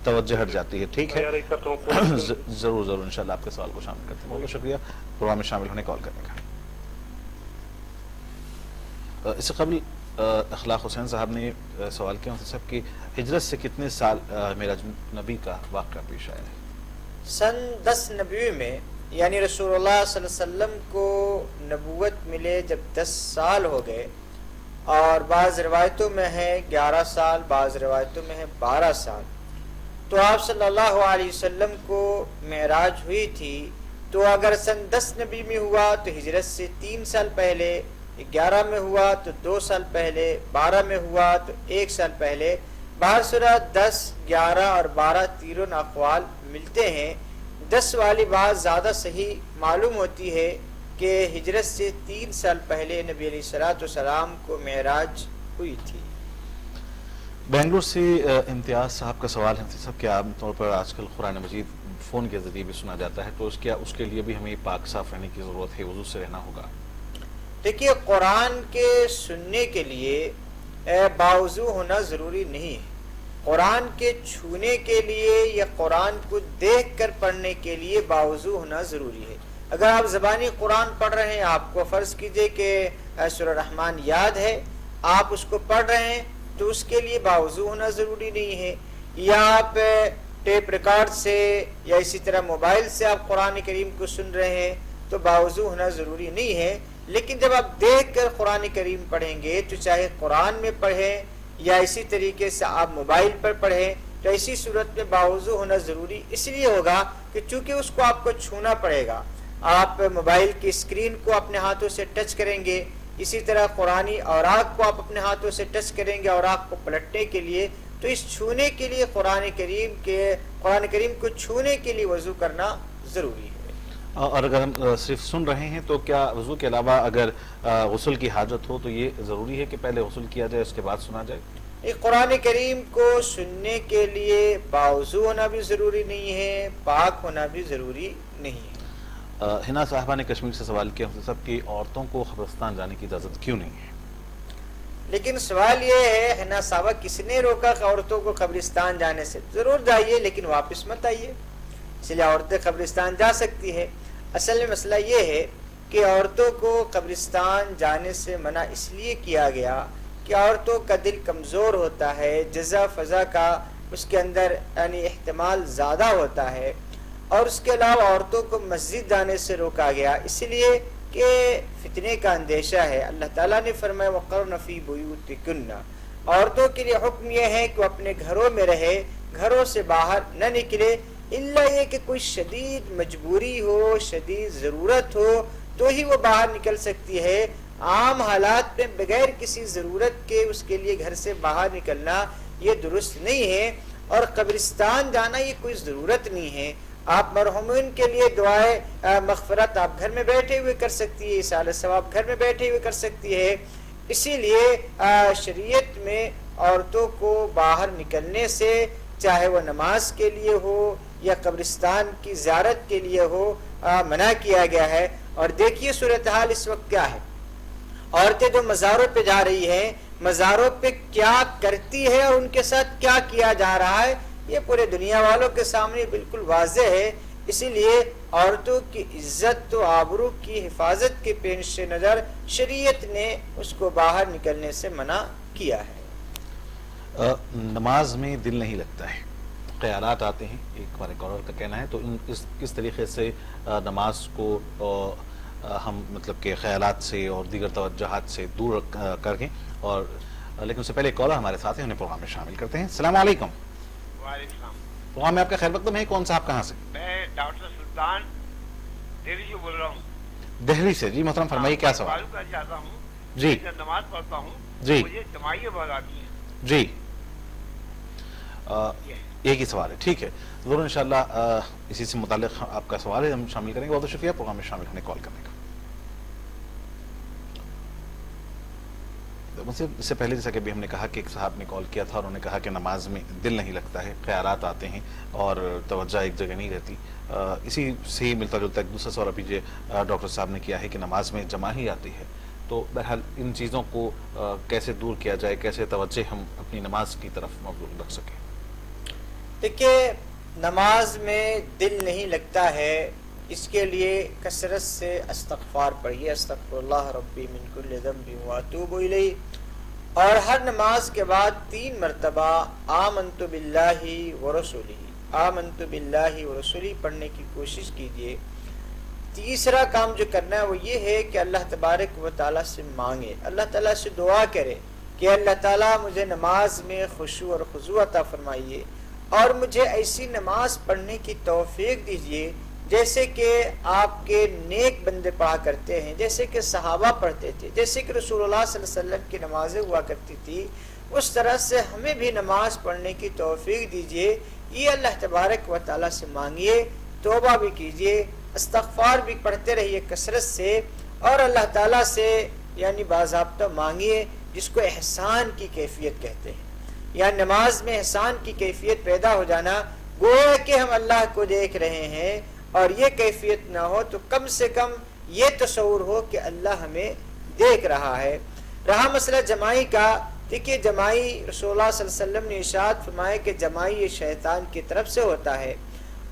توجہ ہٹ جاتی ہے. ٹھیک ہے, ضرور ضرور انشاءاللہ آپ کے سوال کو شامل کرتے ہیں. بہت شکریہ پروگرام میں شامل ہونے, کال کرنے کا. اس سے قبل اخلاق حسین صاحب نے سوال کیا صاحب کہ ہجرت سے کتنے سال معراج نبی کا واقعہ پیش آیا ہے؟ سن 10 نبوی میں, یعنی رسول اللہ صلی اللہ علیہ وسلم کو نبوت ملے جب 10 سال ہو گئے, اور بعض روایتوں میں ہے 11 سال, بعض روایتوں میں ہے 12 سال, تو آپ صلی اللہ علیہ وسلم کو معراج ہوئی تھی. تو اگر سن 10 نبی میں ہوا تو ہجرت سے 3 سال پہلے, 11 میں ہوا تو 2 سال پہلے, 12 میں ہوا تو 1 سال پہلے. بہر صورت 10, 11 اور 12 تینوں اقوال ملتے ہیں. 10 والی بات زیادہ صحیح معلوم ہوتی ہے کہ ہجرت سے 3 سال پہلے نبی علیہ الصلوۃ والسلام کو معراج ہوئی تھی. بنگلور سے امتیاز صاحب کا سوال ہے صاحب کہ عام طور پر آج کل قرآن مجید فون کے ذریعے بھی سنا جاتا ہے, تو اس کے لیے بھی ہمیں پاک صاف رہنے کی ضرورت ہے, وضو سے رہنا ہوگا؟ دیکھیے قرآن کے سننے کے لیے باوضو ہونا ضروری نہیں ہے. قرآن کے چھونے کے لیے یا قرآن کو دیکھ کر پڑھنے کے لیے باوضو ہونا ضروری ہے. اگر آپ زبانی قرآن پڑھ رہے ہیں, آپ کو فرض کیجئے کہ سورہ رحمان یاد ہے, آپ اس کو پڑھ رہے ہیں, تو اس کے لیے باوضو ہونا ضروری نہیں ہے. یا آپ ٹیپ ریکارڈ سے یا اسی طرح موبائل سے آپ قرآن کریم کو سن رہے ہیں تو باوضو ہونا ضروری نہیں ہے. لیکن جب آپ دیکھ کر قرآن کریم پڑھیں گے تو چاہے قرآن میں پڑھیں یا اسی طریقے سے آپ موبائل پر پڑھیں, تو ایسی صورت میں باوضو ہونا ضروری اس لیے ہوگا کہ چونکہ اس کو آپ کو چھونا پڑے گا. آپ موبائل کی اسکرین کو اپنے ہاتھوں سے ٹچ کریں گے, اسی طرح قرآنی اوراق کو آپ اپنے ہاتھوں سے ٹچ کریں گے اوراق کو پلٹنے کے لیے. تو اس چھونے کے لیے قرآن کریم کو چھونے کے لیے وضو کرنا ضروری ہے. اور اگر ہم صرف سن رہے ہیں تو کیا وضو کے علاوہ اگر غسل کی حاجت ہو تو یہ ضروری ہے کہ پہلے غسل کیا جائے اس کے بعد سنا جائے؟ قرآن کریم کو سننے کے لیے باوضو ہونا بھی ضروری نہیں ہے, پاک ہونا بھی ضروری نہیں ہے. ہنا صاحبہ نے کشمیر سے سوال کیا صاحب کہ عورتوں کو قبرستان جانے کی اجازت کیوں نہیں ہے؟ لیکن سوال یہ ہے ہنا صاحبہ, کس نے روکا عورتوں کو قبرستان جانے سے؟ ضرور جائیے لیکن واپس مت آئیے. اس لیے عورتیں قبرستان جا سکتی ہے. اصل میں مسئلہ یہ ہے کہ عورتوں کو قبرستان جانے سے منع اس لیے کیا گیا کہ عورتوں کا دل کمزور ہوتا ہے, جزا فضا کا اس کے اندر یعنی احتمال زیادہ ہوتا ہے. اور اس کے علاوہ عورتوں کو مسجد جانے سے روکا گیا اس لیے کہ فتنے کا اندیشہ ہے. اللہ تعالیٰ نے فرمایا وَقَرْنَ فِي بُيُوتِكُنَّ, عورتوں کے لیے حکم یہ ہے کہ وہ اپنے گھروں میں رہے, گھروں سے باہر نہ نکلے, الا یہ کہ کوئی شدید مجبوری ہو, شدید ضرورت ہو تو ہی وہ باہر نکل سکتی ہے. عام حالات میں بغیر کسی ضرورت کے اس کے لیے گھر سے باہر نکلنا یہ درست نہیں ہے. اور قبرستان جانا یہ کوئی ضرورت نہیں ہے. آپ مرحومین کے لیے دعائے مغفرت آپ گھر میں بیٹھے ہوئے کر سکتی ہے, ایصال ثواب گھر میں بیٹھے ہوئے کر سکتی ہے. اسی لیے شریعت میں عورتوں کو باہر نکلنے سے, چاہے وہ نماز کے لیے ہو یا قبرستان کی زیارت کے لیے ہو, منع کیا گیا ہے. اور دیکھیے صورتحال اس وقت کیا ہے. عورتیں جو مزاروں پہ جا رہی ہیں, مزاروں پہ کیا کرتی ہے اور ان کے ساتھ کیا کیا جا رہا ہے, یہ پورے دنیا والوں کے سامنے بالکل واضح ہے. اسی لیے عورتوں کی عزت و آبرو کی حفاظت کے پیش نظر شریعت نے اس کو باہر نکلنے سے منع کیا ہے. نماز میں دل نہیں لگتا ہے, خیالات آتے ہیں, ایک ہمارے کالر کا کہنا ہے, تو کس طریقے سے نماز کو ہم مطلب کہ خیالات سے اور دیگر توجہات سے دور کریں. اور لیکن اس سے پہلے کالر ہمارے ساتھ ہیں, انہیں پروگرام میں شامل کرتے ہیں. السلام علیکم. وعلیکم السلام. پروگرام میں آپ کا خیر مقدم ہے. کون صاحب کہاں سے؟ میں ڈاکٹر سلطان دہلی سے بول رہا ہوں. دہلی سے. جی محترم فرمائیے کیا سوال. کرنا چاہتا ہوں. جی. جب نماز پڑھتا ہوں جی. مجھے جماعییں بہت آتی ہیں. جی. ایک ہی سوال ہے, ٹھیک ہے, ضرور انشاءاللہ اسی سے متعلق آپ کا سوال ہے, ہم شامل کریں گے. بہت شکریہ پروگرام میں شامل ہونے کال کرنے کا. اس سے پہلے جیسا کہ ابھی ہم نے کہا کہ ایک صاحب نے کال کیا تھا اور انہوں نے کہا کہ نماز میں دل نہیں لگتا ہے, خیالات آتے ہیں اور توجہ ایک جگہ نہیں رہتی. اسی سے ہی ملتا جلتا ایک دوسرا سوال ابھی جو ڈاکٹر صاحب نے کیا ہے کہ نماز میں جمع ہی آتی ہے. تو بہرحال ان چیزوں کو کیسے دور کیا جائے, کیسے توجہ ہم اپنی نماز کی طرف مبذول رکھ سکیں. دیکھیے, نماز میں دل نہیں لگتا ہے, اس کے لیے کثرت سے استغفار پڑھیے. استغفر اللہ ربی من کل ذنب واتوب الیہ. اور ہر نماز کے بعد 3 مرتبہ آمنت باللہ ورسولہ, آمنت باللہ ورسولہ پڑھنے کی کوشش کیجیے. تیسرا کام جو کرنا ہے وہ یہ ہے کہ اللہ تبارک و تعالیٰ سے مانگے, اللہ تعالیٰ سے دعا کرے کہ اللہ تعالیٰ مجھے نماز میں خشوع اور خضوع عطا فرمائیے اور مجھے ایسی نماز پڑھنے کی توفیق دیجیے جیسے کہ آپ کے نیک بندے پڑھا کرتے ہیں, جیسے کہ صحابہ پڑھتے تھے, جیسے کہ رسول اللہ صلی اللہ علیہ وسلم کی نمازیں ہوا کرتی تھی, اس طرح سے ہمیں بھی نماز پڑھنے کی توفیق دیجیے. یہ اللہ تبارک و تعالیٰ سے مانگیے, توبہ بھی کیجیے, استغفار بھی پڑھتے رہیے کثرت سے, اور اللہ تعالیٰ سے یعنی باضابطہ مانگیے, جس کو احسان کی کیفیت کہتے ہیں. یا نماز میں احسان کی کیفیت پیدا ہو جانا, گویا کہ ہم اللہ کو دیکھ رہے ہیں, اور یہ کیفیت نہ ہو تو کم سے کم یہ تصور ہو کہ اللہ ہمیں دیکھ رہا ہے. رہا مسئلہ جماعی کا, دیکھیے جماعی رسول اللہ صلی اللہ علیہ وسلم نے ارشاد فرمایا کہ جماعی یہ شیطان کی طرف سے ہوتا ہے.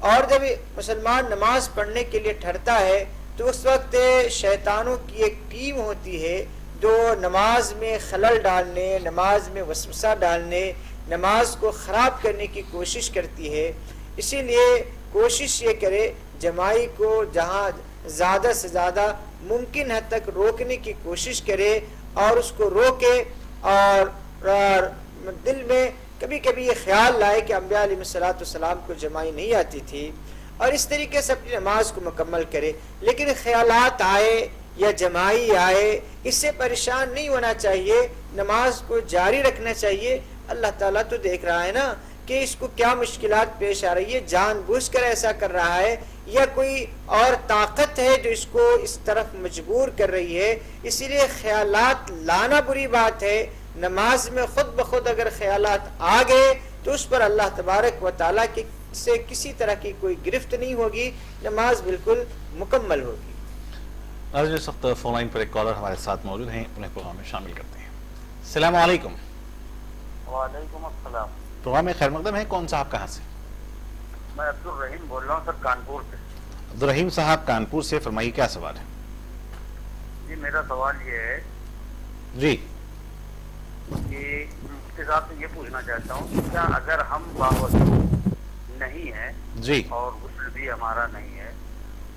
اور جب مسلمان نماز پڑھنے کے لیے ٹھہرتا ہے تو اس وقت شیطانوں کی ایک ٹیم ہوتی ہے جو نماز میں خلل ڈالنے, نماز میں وسوسہ ڈالنے, نماز کو خراب کرنے کی کوشش کرتی ہے. اسی لیے کوشش یہ کرے جماعی کو جہاں زیادہ سے زیادہ ممکن حد تک روکنے کی کوشش کرے, اور اس کو روکے, اور دل میں کبھی کبھی یہ خیال لائے کہ انبیاء علیہ السلام کو جماعی نہیں آتی تھی, اور اس طریقے سے اپنی نماز کو مکمل کرے. لیکن خیالات آئے یا جماعی آئے, اس سے پریشان نہیں ہونا چاہیے, نماز کو جاری رکھنا چاہیے. اللہ تعالیٰ تو دیکھ رہا ہے نا کہ اس کو کیا مشکلات پیش آ رہی ہے, جان بوجھ کر ایسا کر رہا ہے یا کوئی اور طاقت ہے جو اس کو اس طرف مجبور کر رہی ہے. اسی لیے خیالات لانا بری بات ہے. نماز میں خود بخود اگر خیالات آ گئے تو اس پر اللہ تبارک و تعالیٰ کی سے کسی طرح کی کوئی گرفت نہیں ہوگی, نماز بالکل مکمل ہوگی. آج اس وقت فون لائن پر ایک کالر ہمارے ساتھ موجود ہیں, انہیں پروگرام میں شامل کرتے ہیں. السلام علیکم. وعلیکم السلام. پروگرام میں خیر مقدم ہے. کون صاحب کہاں سے؟ میں عبدالرحیم بول رہا ہوں سر, کانپور سے. عبدالرحیم صاحب کانپور سے, فرمائیے کیا سوال ہے. جی میرا سوال یہ ہے جی کہ مفتی صاحب سے یہ پوچھنا چاہتا ہوں کہ کیا اگر ہم باوضو نہیں ہیں جی اور غسل بھی ہمارا نہیں ہے,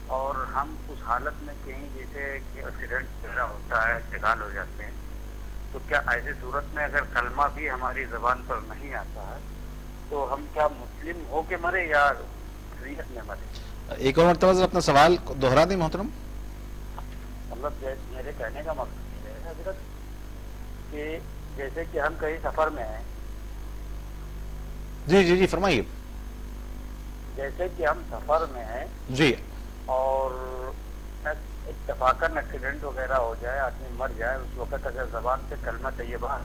اور ہم اس حالت میں کہیں جیسے کہ ایکسیڈنٹ وغیرہ ہوتا ہے, انتقال ہو جاتے ہیں, تو کیا ایسی صورت میں اگر کلمہ بھی ہماری زبان پر نہیں آتا ہے تو ہم کیا مسلم ہو کے مرے یا شریعت میں مرے؟ ایک اور مرتبہ اپنا سوال دوہرا دیں محترم. مطلب میرے کہنے کا مقصد یہ ہے حضرت کہ جیسے کہ ہم کہیں سفر میں ہیں جی جی جی فرمائیے. جیسے کہ ہم سفر میں ہیں جی اور اتفاقاً ایکسیڈنٹ وغیرہ ہو جائے, آدمی مر جائے, اس وقت اگر زبان سے کلمہ طیبہ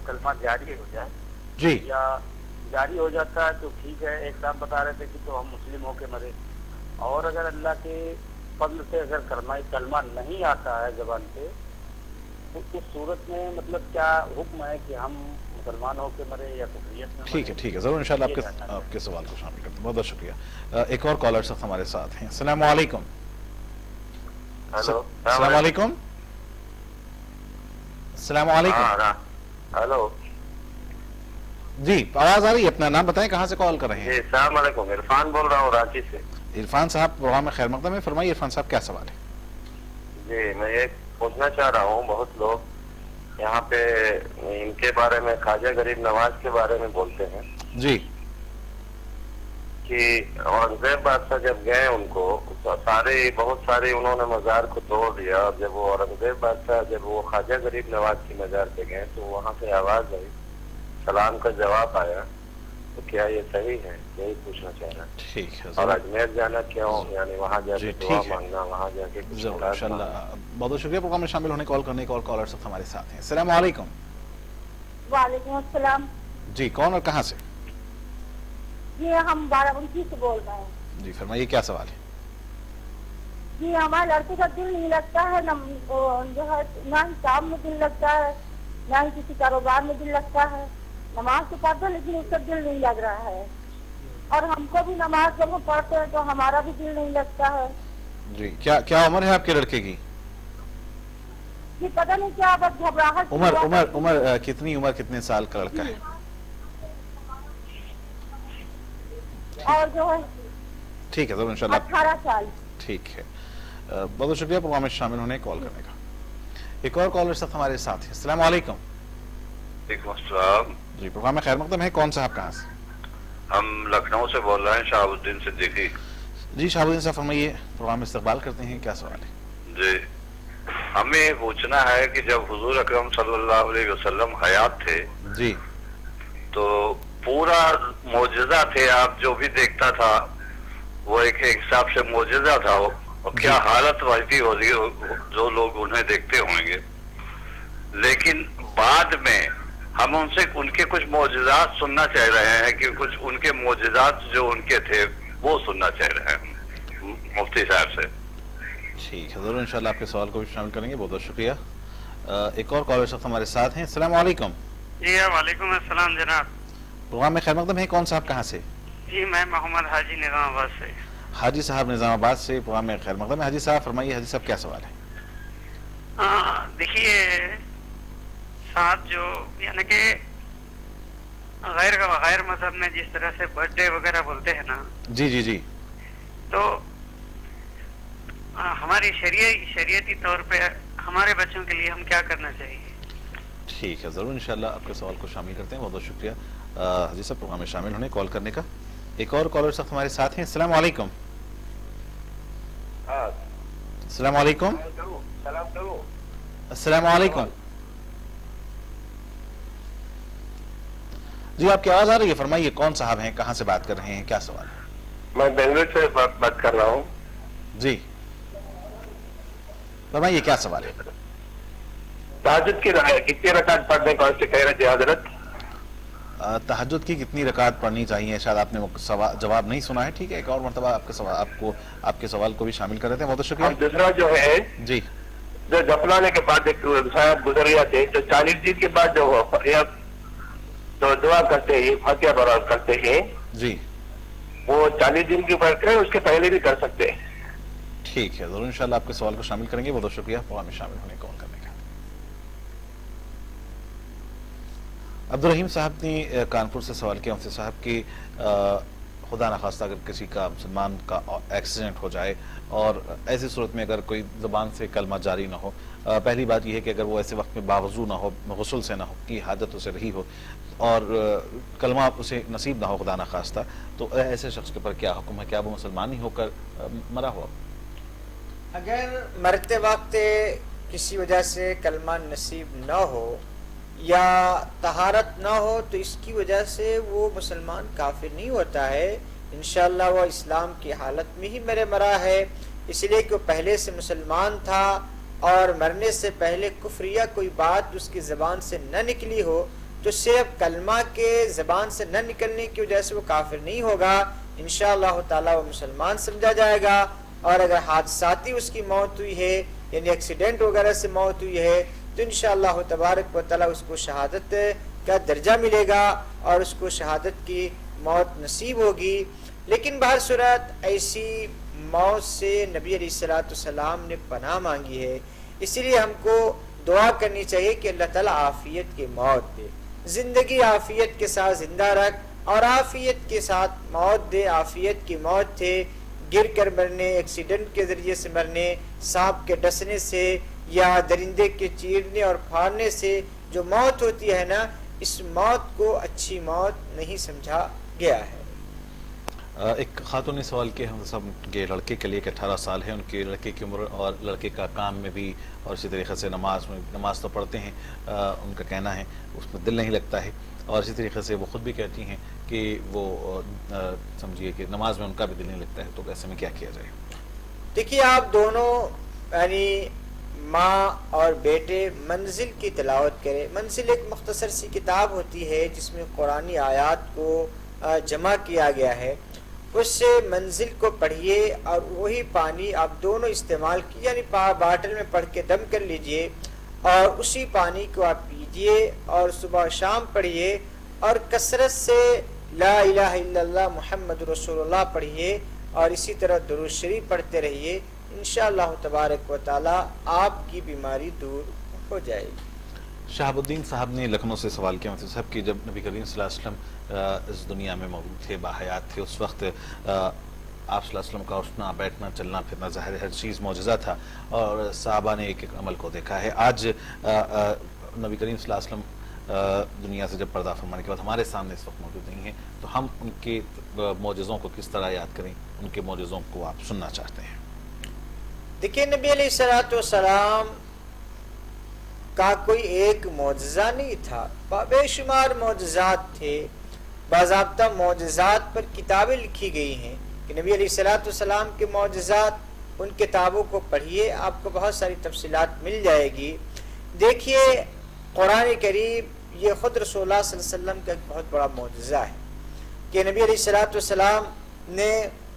کلمہ جاری ہو جائے جی یا جاری ہو جاتا ہے تو ٹھیک ہے, ایک صاحب بتا رہے تھے کہ تو ہم مسلم ہو کے مرے, اور اگر اللہ کے فضل سے اگر کلمہ نہیں آتا ہے زبان سے تو اس صورت میں مطلب کیا حکم ہے کہ ہم مسلمان ہو کے مرے یا کفریت میں ٹھیک ہے ٹھیک ہے, ضرور انشاءاللہ آپ کے سوال کو شامل کرتے ہیں. بہت بہت شکریہ. ایک اور کالر صاحب ہمارے ساتھ ہیں. السلام علیکم. ہیلو السلام علیکم. السلام علیکم. ہیلو جی آواز آ رہی ہے, اپنا نام بتائیں, کہاں سے کال کر رہے ہیں؟ جی السلام علیکم, عرفان بول رہا ہوں رانچی سے. عرفان صاحب پروگرام میں خیر مقدم ہے, فرمائیے عرفان صاحب کیا سوال ہے؟ جی میں یہ پوچھنا چاہ رہا ہوں, بہت لوگ یہاں پہ ان کے بارے میں خواجہ غریب نواز کے بارے میں بولتے ہیں جی کہ اورنگزیب بادشاہ جب گئے ان کو بہت سارے انہوں نے مزار کو توڑ دیا, اور جب وہ اورنگزیب بادشاہ جب وہ خواجہ غریب نواز کی مزار پہ گئے تو وہاں سے آواز آئی, سلام کا جواب آیا, تو کیا یہ صحیح ہے؟ یہی پوچھنا چاہ رہا ہے. ٹھیک ہے, اور اجمیر جانا کیوں, یعنی وہاں جا کے دعا مانگنا, وہاں جا کے ضرور انشاءاللہ. بہت بہت شکریہ پروگرام میں شامل ہونے, کال کرنے. اور کالر صاحب ہمارے ساتھ ہیں. السلام علیکم. وعلیکم السلام. جی کون اور کہاں سے؟ جی ہم بارہ-بنکی سے بول رہے ہیں. جی فرمائیے کیا سوال ہے؟ جی ہمارے لڑکے کا دل نہیں لگتا ہے, نہ ہی کام میں دل لگتا ہے, نہ ہی کسی کاروبار میں دل لگتا ہے. نماز تو پڑھتا ہے لیکن اس کا دل نہیں لگ رہا ہے, اور ہم کو بھی نماز جب ہم پڑھتے ہیں تو ہمارا بھی دل نہیں لگتا ہے. جی کیا عمر ہے آپ کے لڑکے کی؟ جی پتہ نہیں کیا بس گھبراہٹ. عمر کتنی عمر, کتنے سال کا لڑکا ہے؟ اور جو ہے ٹھیک ہے ضرور انشاءاللہ. 18 سال. ٹھیک ہے, بہت بہت شکریہ پروگرام میں شامل ہونے, کال کرنے کا. ایک اور کالر صاحب ہمارے ساتھ ہیں. السلام علیکم. وعلیکم السلام. جی پروگرام میں خیر مقدم ہے, کون صاحب کہاں سے؟ ہم لکھنؤ سے بول رہے ہیں, شہاب الدین صدیقی. جی شہاب الدین صاحب فرمائیے, پروگرام میں استقبال کرتے ہیں, کیا سوال ہے؟ جی ہمیں یہ پوچھنا ہے کہ جب حضور اکرم صلی اللہ علیہ وسلم حیات تھے جی تو پورا معجزہ تھے, آپ جو بھی دیکھتا تھا وہ ایک حساب سے معجزہ تھا, اور کیا حالت ویسی ہو رہی جو لوگ انہیں دیکھتے ہوں گے, لیکن بعد میں ہم ان سے ان کے کچھ معجزات سننا چاہ رہے ہیں کہ کچھ ان کے معجزات جو ان کے تھے وہ سننا چاہ رہے ہیں مفتی صاحب سے. ٹھیک ہے ضرور انشاءاللہ آپ کے سوال کو بھی شامل کریں گے. بہت بہت شکریہ. ایک اور کالر صاحب ہمارے ساتھ ہیں. السلام علیکم. جی وعلیکم السلام جناب. پروگرام میں خیر مقدم ہے, کون صاحب کہاں سے؟ جی میں محمد حاجی نظام آباد سے. حاجی صاحب نظام آباد سے, پروگرام میں خیر مقدم ہے. حاجی صاحب فرمائیے, حاجی صاحب کیا سوال ہے؟ دیکھیے ساتھ جو یعنی کہ غیر مذہب میں جس طرح سے برتھ ڈے وغیرہ بولتے ہیں نا, جی جی جی, تو ہماری شریعتی طور پہ ہمارے بچوں کے لیے ہم کیا کرنا چاہیے؟ ٹھیک ہے ضرور انشاءاللہ آپ کے سوال کو شامل کرتے ہیں. بہت بہت شکریہ حاجی صاحب پروگرام میں شامل ہونے, کال کرنے کا. ایک اور کالر صاحب ہمارے ساتھ ہیں. السلام علیکم. السلام علیکم. السلام علیکم. جی آپ کی آواز آ رہی ہے, فرمائیے کون صاحب ہیں, کہاں سے بات کر رہے ہیں, کیا سوال ہے؟ میں بنگلور سے بات کر رہا ہوں. جی فرمائیے کیا سوال ہے؟ تہجد کی کتنی رکعت پڑھنے کو کہہ رہے تھے حضرت؟ تہجد کی کتنی رکعت پڑھنی چاہیے, شاید آپ نے جواب نہیں سنا ہے. ٹھیک ہے, ایک اور مرتبہ آپ کے سوال کو بھی شامل کر رہے تھے. بہت شکریہ. دوسرا جو ہے جی, جو دفنانے کے بعد ایک صاحب گزر گیا تھے, تو 40 دن کے بعد جو تو دعا کرتے ہیں, فاتحہ برابر کرتے ہیں, جی وہ 40 دن کی اوپر کریں, اس کے پہلے بھی کر سکتے ہیں. ٹھیک ہے ضرور انشاءاللہ آپ کے سوال کو شامل کریں گے. بہت شکریہ پروگرام میں شامل ہونے, کال کرنے کا. عبدالرحیم صاحب نے کانپور سے سوال کیا مفتی صاحب کی خدا نخواستہ اگر کسی کا مسلمان کا ایکسیڈنٹ ہو جائے اور ایسی صورت میں اگر کوئی زبان سے کلمہ جاری نہ ہو, پہلی بات یہ ہے کہ اگر وہ ایسے وقت میں باوضو نہ ہو, غسل سے نہ ہو, کی حاجت اسے رہی ہو اور کلمہ اسے نصیب نہ ہو خدا نخواستہ, تو ایسے شخص کے پر کیا حکم ہے؟ کیا وہ مسلمان ہی ہو کر مرا ہوا؟ اگر مرتے وقت کسی وجہ سے کلمہ نصیب نہ ہو یا طہارت نہ ہو تو اس کی وجہ سے وہ مسلمان کافر نہیں ہوتا ہے، انشاءاللہ وہ اسلام کی حالت میں ہی مرا ہے، اس لیے کہ وہ پہلے سے مسلمان تھا اور مرنے سے پہلے کفر یا کوئی بات اس کی زبان سے نہ نکلی ہو تو صرف کلمہ کے زبان سے نہ نکلنے کی وجہ سے وہ کافر نہیں ہوگا، انشاءاللہ تعالی وہ مسلمان سمجھا جائے گا۔ اور اگر حادثاتی اس کی موت ہوئی ہے یعنی ایکسیڈنٹ وغیرہ سے موت ہوئی ہے تو انشاءاللہ تبارک و تعالی اس کو شہادت کا درجہ ملے گا اور اس کو شہادت کی موت نصیب ہوگی۔ لیکن بہر صورت ایسی موت سے نبی علیہ الصلوۃ والسلام نے پناہ مانگی ہے، اسی لیے ہم کو دعا کرنی چاہیے کہ اللہ تعالیٰ عافیت کی موت دے، زندگی عافیت کے ساتھ زندہ رکھ اور عافیت کے ساتھ موت دے۔ عافیت کی موت تھے گر کر مرنے، ایکسیڈنٹ کے ذریعے سے مرنے، سانپ کے ڈسنے سے یا درندے کے چیرنے اور پھاڑنے سے جو موت ہوتی ہے نا، اس موت کو اچھی موت نہیں سمجھا گیا ہے۔ ایک خاتون نے سوال کیا ہم سب کے لڑکے کے لیے کہ 18 سال ہے ان کے لڑکے کی عمر اور لڑکے کا کام میں بھی اور اسی طریقے سے نماز تو پڑھتے ہیں، ان کا کہنا ہے اس میں دل نہیں لگتا ہے، اور اسی طریقے سے وہ خود بھی کہتی ہیں کہ وہ سمجھیے کہ نماز میں ان کا بھی دل نہیں لگتا ہے، تو ایسے میں کیا کیا جائے؟ دیکھیے آپ دونوں یعنی ماں اور بیٹے منزل کی تلاوت کریں۔ منزل ایک مختصر سی کتاب ہوتی ہے جس میں قرآنی آیات کو جمع کیا گیا ہے، اس سے منزل کو پڑھیے اور وہی پانی آپ دونوں استعمال کیجیے، یعنی باٹل میں پڑھ کے دم کر لیجئے اور اسی پانی کو آپ پیجئے اور صبح شام پڑھیے اور کثرت سے لا الہ الا اللہ محمد رسول اللہ پڑھیے اور اسی طرح درود شریف پڑھتے رہیے، انشاءاللہ تبارک و تعالی آپ کی بیماری دور ہو جائے گی۔ شہاب الدین صاحب نے لکھنؤ سے سوال کیا مفتی صاحب کہ جب نبی کریم صلی اللہ علیہ وسلم اس دنیا میں موجود تھے، باحیات تھے، اس وقت آپ صلی اللہ علیہ وسلم کا اٹھنا بیٹھنا چلنا پھرنا ظاہر ہر چیز معجزہ تھا اور صحابہ نے ایک ایک عمل کو دیکھا ہے۔ آج نبی کریم صلی اللہ علیہ وسلم دنیا سے جب پردہ فرمانے کے بعد ہمارے سامنے اس وقت موجود نہیں ہیں، تو ہم ان کے معجزوں کو کس طرح یاد کریں؟ ان کے معجزوں کو آپ سننا چاہتے ہیں۔ دیکھیے نبی علیہ الصلوۃ والسلام کا کوئی ایک معجزہ نہیں تھا، بے شمار معجزات تھے، باضابطہ معجزات پر کتابیں لکھی گئی ہیں کہ نبی علیہ الصلوۃ والسلام کے معجزات، ان کتابوں کو پڑھیے آپ کو بہت ساری تفصیلات مل جائے گی۔ دیکھیے قرآن کریم یہ خود رسول اللہ صلی اللہ علیہ وسلم کا ایک بہت بڑا معجزہ ہے کہ نبی علیہ الصلوۃ والسلام نے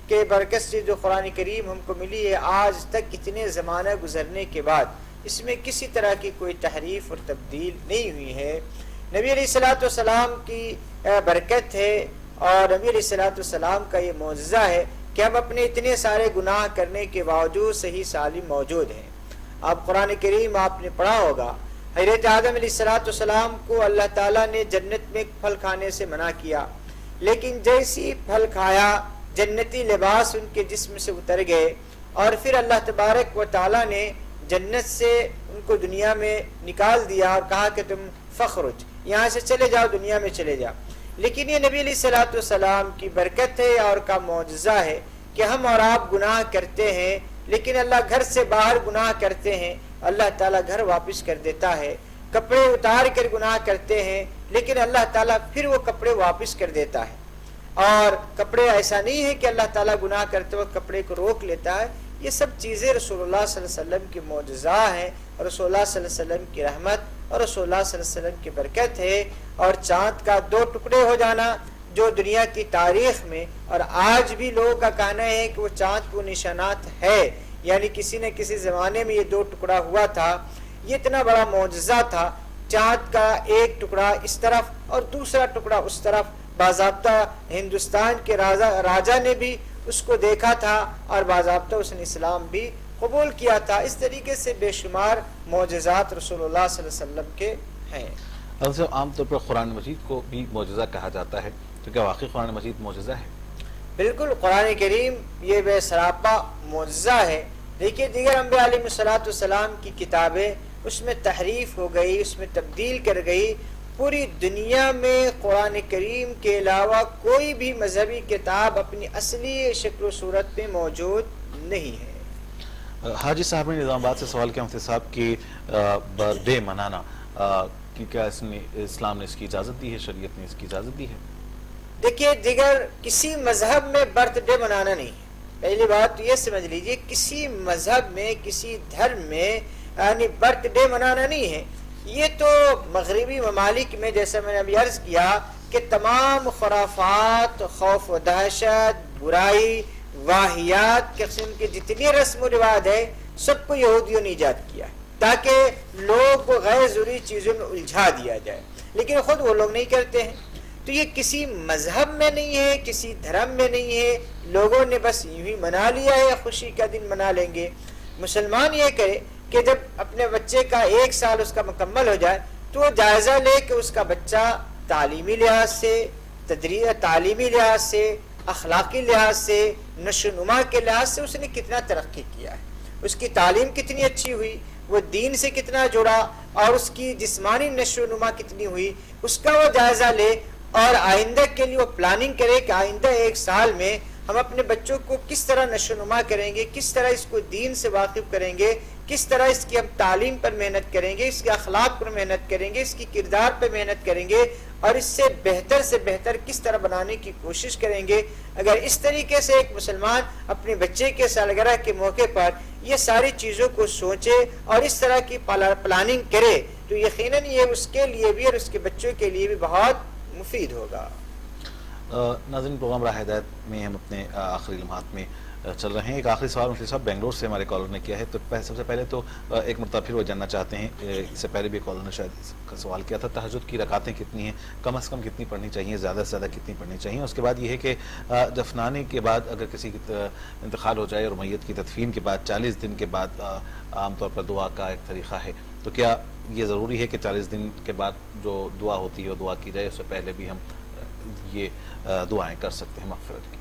کے برکت سے جو قرآن کریم ہم کو ملی ہے، آج تک اتنے زمانہ گزرنے کے بعد اس میں کسی طرح کی کوئی تحریف اور تبدیل نہیں ہوئی ہے۔ نبی علیہ الصلوۃ والسلام کی برکت ہے اور نبی علیہ الصلوۃ والسلام کا یہ معجزہ ہے کہ ہم اپنے اتنے سارے گناہ کرنے کے باوجود صحیح سالم موجود ہیں۔ آپ قرآن کریم آپ نے پڑھا ہوگا، حضرت آدم علیہ الصلوۃ والسلام کو اللہ تعالیٰ نے جنت میں پھل کھانے سے منع کیا، لیکن جیسی پھل کھایا جنتی لباس ان کے جسم سے اتر گئے اور پھر اللہ تبارک و تعالیٰ نے جنت سے ان کو دنیا میں نکال دیا اور کہا کہ تم فخرج، یہاں سے چلے جاؤ، دنیا میں چلے جاؤ۔ لیکن یہ نبی علیہ الصلوۃ والسلام کی برکت ہے اور کا معجزہ ہے کہ ہم اور آپ گناہ کرتے ہیں، لیکن اللہ گھر سے باہر گناہ کرتے ہیں، اللہ تعالیٰ گھر واپس کر دیتا ہے۔ کپڑے اتار کر گناہ کرتے ہیں لیکن اللہ تعالیٰ پھر وہ کپڑے واپس کر دیتا ہے، اور کپڑے ایسا نہیں ہے کہ اللہ تعالیٰ گناہ کرتے وقت کپڑے کو روک لیتا ہے۔ یہ سب چیزیں رسول اللہ صلی اللہ علیہ وسلم کی معجزہ ہیں، اور رسول اللہ صلی اللہ علیہ وسلم کی رحمت اور رسول اللہ صلی اللہ علیہ وسلم کی برکت ہے۔ اور چاند کا 2 ٹکڑے ہو جانا جو دنیا کی تاریخ میں اور آج بھی لوگوں کا کہنا ہے کہ وہ چاند کو نشانات ہے، یعنی کسی نہ کسی زمانے میں یہ 2 ٹکڑا ہوا تھا، یہ اتنا بڑا معجزہ تھا۔ چاند کا ایک ٹکڑا اس طرف اور دوسرا ٹکڑا اس طرف، باضابطہ ہندوستان کے راجا نے بھی اس کو دیکھا تھا اور باضابطہ اس نے اسلام بھی قبول کیا تھا۔ اس طریقے سے بے شمار معجزات رسول اللہ صلی اللہ علیہ وسلم کے ہیں۔ عام طور پر قرآن مجید کو بھی معجزہ کہا جاتا ہے، تو کیا واقعی قرآن مجید معجزہ ہے؟ بالکل، قرآن کریم یہ بے سراپا معجزہ ہے۔ دیکھیے دیگر انبیاء علیہ الصلوۃ والسلام کی کتابیں اس میں تحریف ہو گئی، اس میں تبدیل کر گئی۔ پوری دنیا میں قرآن کریم کے علاوہ کوئی بھی مذہبی کتاب اپنی اصلی شکل و صورت میں موجود نہیں ہے۔ حاجی صاحب نے نظام آباد سے سوال کیا مفتی صاحب کہ برتھ ڈے منانا کہ کیا اسلام نے اس کی اجازت دی ہے, شریعت نے اس کی اجازت دی ہے؟ دیکھیے دیگر کسی مذہب میں برتھ ڈے منانا نہیں ہے. پہلی بات تو یہ سمجھ لیجئے, کسی مذہب میں کسی دھرم میں یعنی برتھ ڈے منانا نہیں ہے. یہ تو مغربی ممالک میں جیسا میں نے ابھی عرض کیا کہ تمام خرافات, خوف و دہشت, برائی, واہیات قسم کے جتنی رسم و رواج ہے سب کو یہودیوں نے ایجاد کیا ہے تاکہ لوگ کو غیر ضروری چیزوں میں الجھا دیا جائے, لیکن خود وہ لوگ نہیں کرتے ہیں. تو یہ کسی مذہب میں نہیں ہے, کسی دھرم میں نہیں ہے, لوگوں نے بس یوں ہی منا لیا ہے, خوشی کا دن منا لیں گے. مسلمان یہ کرے کہ جب اپنے بچے کا 1 سال اس کا مکمل ہو جائے تو وہ جائزہ لے کہ اس کا بچہ تعلیمی لحاظ سے, تعلیمی لحاظ سے, اخلاقی لحاظ سے, نشو و نما کے لحاظ سے اس نے کتنا ترقی کیا ہے, اس کی تعلیم کتنی اچھی ہوئی, وہ دین سے کتنا جڑا, اور اس کی جسمانی نشو و نما کتنی ہوئی, اس کا وہ جائزہ لے اور آئندہ کے لیے وہ پلاننگ کرے کہ آئندہ 1 سال میں ہم اپنے بچوں کو کس طرح نشو و نما کریں گے, کس طرح اس کو دین سے واقف کریں گے, کس طرح اس کی ہم تعلیم پر محنت کریں گے, اس کے اخلاق پر محنت کریں گے, اس کی کردار پر محنت کریں گے, اور اس سے بہتر کس طرح بنانے کی کوشش کریں گے. اگر اس طریقے سے ایک مسلمان اپنے بچے کے سالگرہ کے موقع پر یہ ساری چیزوں کو سوچے اور اس طرح کی پلاننگ کرے تو یقیناً یہ اس کے لیے بھی اور اس کے بچوں کے لیے بھی بہت مفید ہوگا. ناظرین, پروگرام راہ ہدایت میں ہم اپنے آخری لمحات میں چل رہے ہیں. ایک آخری سوال مفتی صاحب بنگلور سے ہمارے کالر نے کیا ہے, تو سب سے پہلے تو ایک مرتبہ پھر وہ جاننا چاہتے ہیں, اس سے پہلے بھی کالر نے شاید سوال کیا تھا, تہجد کی رکعتیں کتنی ہیں, کم از کم کتنی پڑھنی چاہیے, زیادہ سے زیادہ کتنی پڑھنی چاہیے. اس کے بعد یہ ہے کہ دفنانے کے بعد اگر کسی کی انتقال ہو جائے اور میت کی تدفین کے بعد 40 دن کے بعد عام طور پر دعا کا ایک طریقہ ہے, تو کیا یہ ضروری ہے کہ 40 دن کے بعد جو دعا ہوتی ہے وہ دعا کی جائے, اس سے پہلے بھی ہم یہ دعائیں کر سکتے ہیں مغفرت کی؟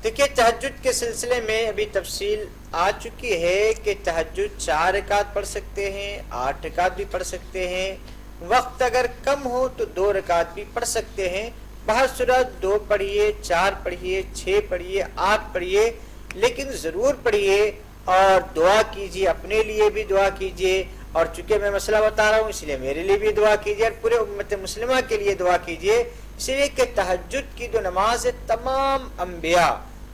دیکھیے تہجد کے سلسلے میں ابھی تفصیل آ چکی ہے کہ تہجد 4 رکعت پڑھ سکتے ہیں, 8 رکعت بھی پڑھ سکتے ہیں, وقت اگر کم ہو تو 2 رکعت بھی پڑھ سکتے ہیں. بہر صورت 2 پڑھیے, 4 پڑھیے, 6 پڑھیے, 8 پڑھیے, لیکن ضرور پڑھیے اور دعا کیجیے, اپنے لیے بھی دعا کیجیے, اور چونکہ میں مسئلہ بتا رہا ہوں اس لیے میرے لیے بھی دعا کیجیے اور پورے امت مسلمہ کے لیے دعا کیجیے. اس لیے کہ تہجد کی جو نماز ہے تمام انبیاء,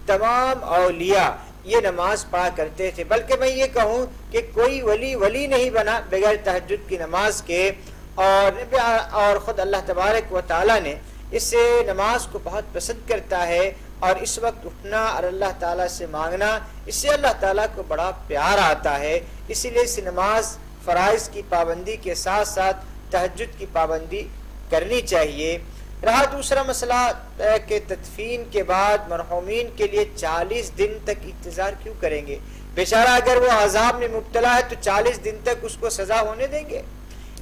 تمام اولیاء یہ نماز پڑھا کرتے تھے, بلکہ میں یہ کہوں کہ کوئی ولی نہیں بنا بغیر تہجد کی نماز کے, اور خود اللہ تبارک و تعالیٰ نے اس نماز کو بہت پسند کرتا ہے, اور اس وقت اٹھنا اور اللہ تعالیٰ سے مانگنا اس سے اللہ تعالیٰ کو بڑا پیار آتا ہے. اسی لیے اس نماز فرائض کی پابندی کے ساتھ ساتھ تہجد کی پابندی کرنی چاہیے. رہا دوسرا مسئلہ کہ تدفین کے بعد مرحومین کے لیے 40 دن تک انتظار کیوں کریں گے؟ بیچارہ اگر وہ عذاب میں مبتلا ہے تو 40 دن تک اس کو سزا ہونے دیں گے؟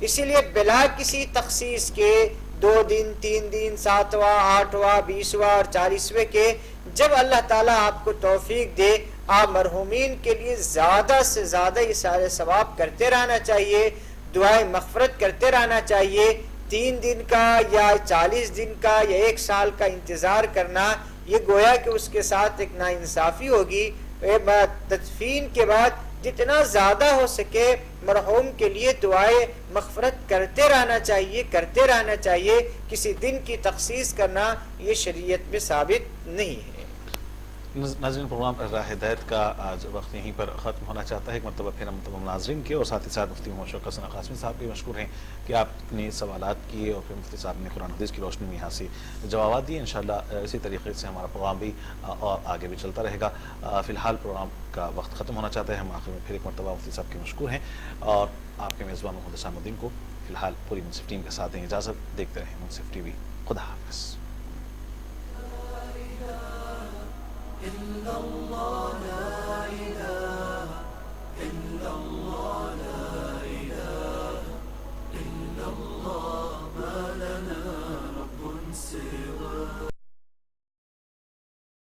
اسی لیے بلا کسی تخصیص کے 2 دن, 3 دن, 7واں, 8واں, 20واں اور 40ویں کے, جب اللہ تعالیٰ آپ کو توفیق دے آپ مرحومین کے لیے زیادہ سے زیادہ یہ سارے ثواب کرتے رہنا چاہیے, دعائیں مغفرت کرتے رہنا چاہیے. 3 دن کا یا 40 دن کا یا 1 سال کا انتظار کرنا یہ گویا کہ اس کے ساتھ ایک ناانصافی ہوگی. تدفین کے بعد جتنا زیادہ ہو سکے مرحوم کے لیے دعائیں مغفرت کرتے رہنا چاہیے. کسی دن کی تخصیص کرنا یہ شریعت میں ثابت نہیں ہے. ناظرین, پروگرام راہ ہدایت کا آج وقت یہیں پر ختم ہونا چاہتا ہے. ایک مرتبہ پھر ہم تمام ناظرین کے اور ساتھ ہی ساتھ مفتی محمد شوکت ثنا قاسمی صاحب بھی مشکور ہیں کہ آپ نے سوالات کیے اور پھر مفتی صاحب نے قرآن حدیث کی روشنی میں یہاں سے جوابات دیے. انشاءاللہ اسی طریقے سے ہمارا پروگرام بھی اور آگے بھی چلتا رہے گا. فی الحال پروگرام کا وقت ختم ہونا چاہتا ہے. ہم آخر میں پھر ایک مرتبہ مفتی صاحب کے مشکور ہیں اور آپ کے میزبان محمد حسام الدین کو فی الحال پوری منصف ٹیم کے ساتھ دیں اجازت. دیکھتے رہیں منصف ٹی وی. خدا حافظ.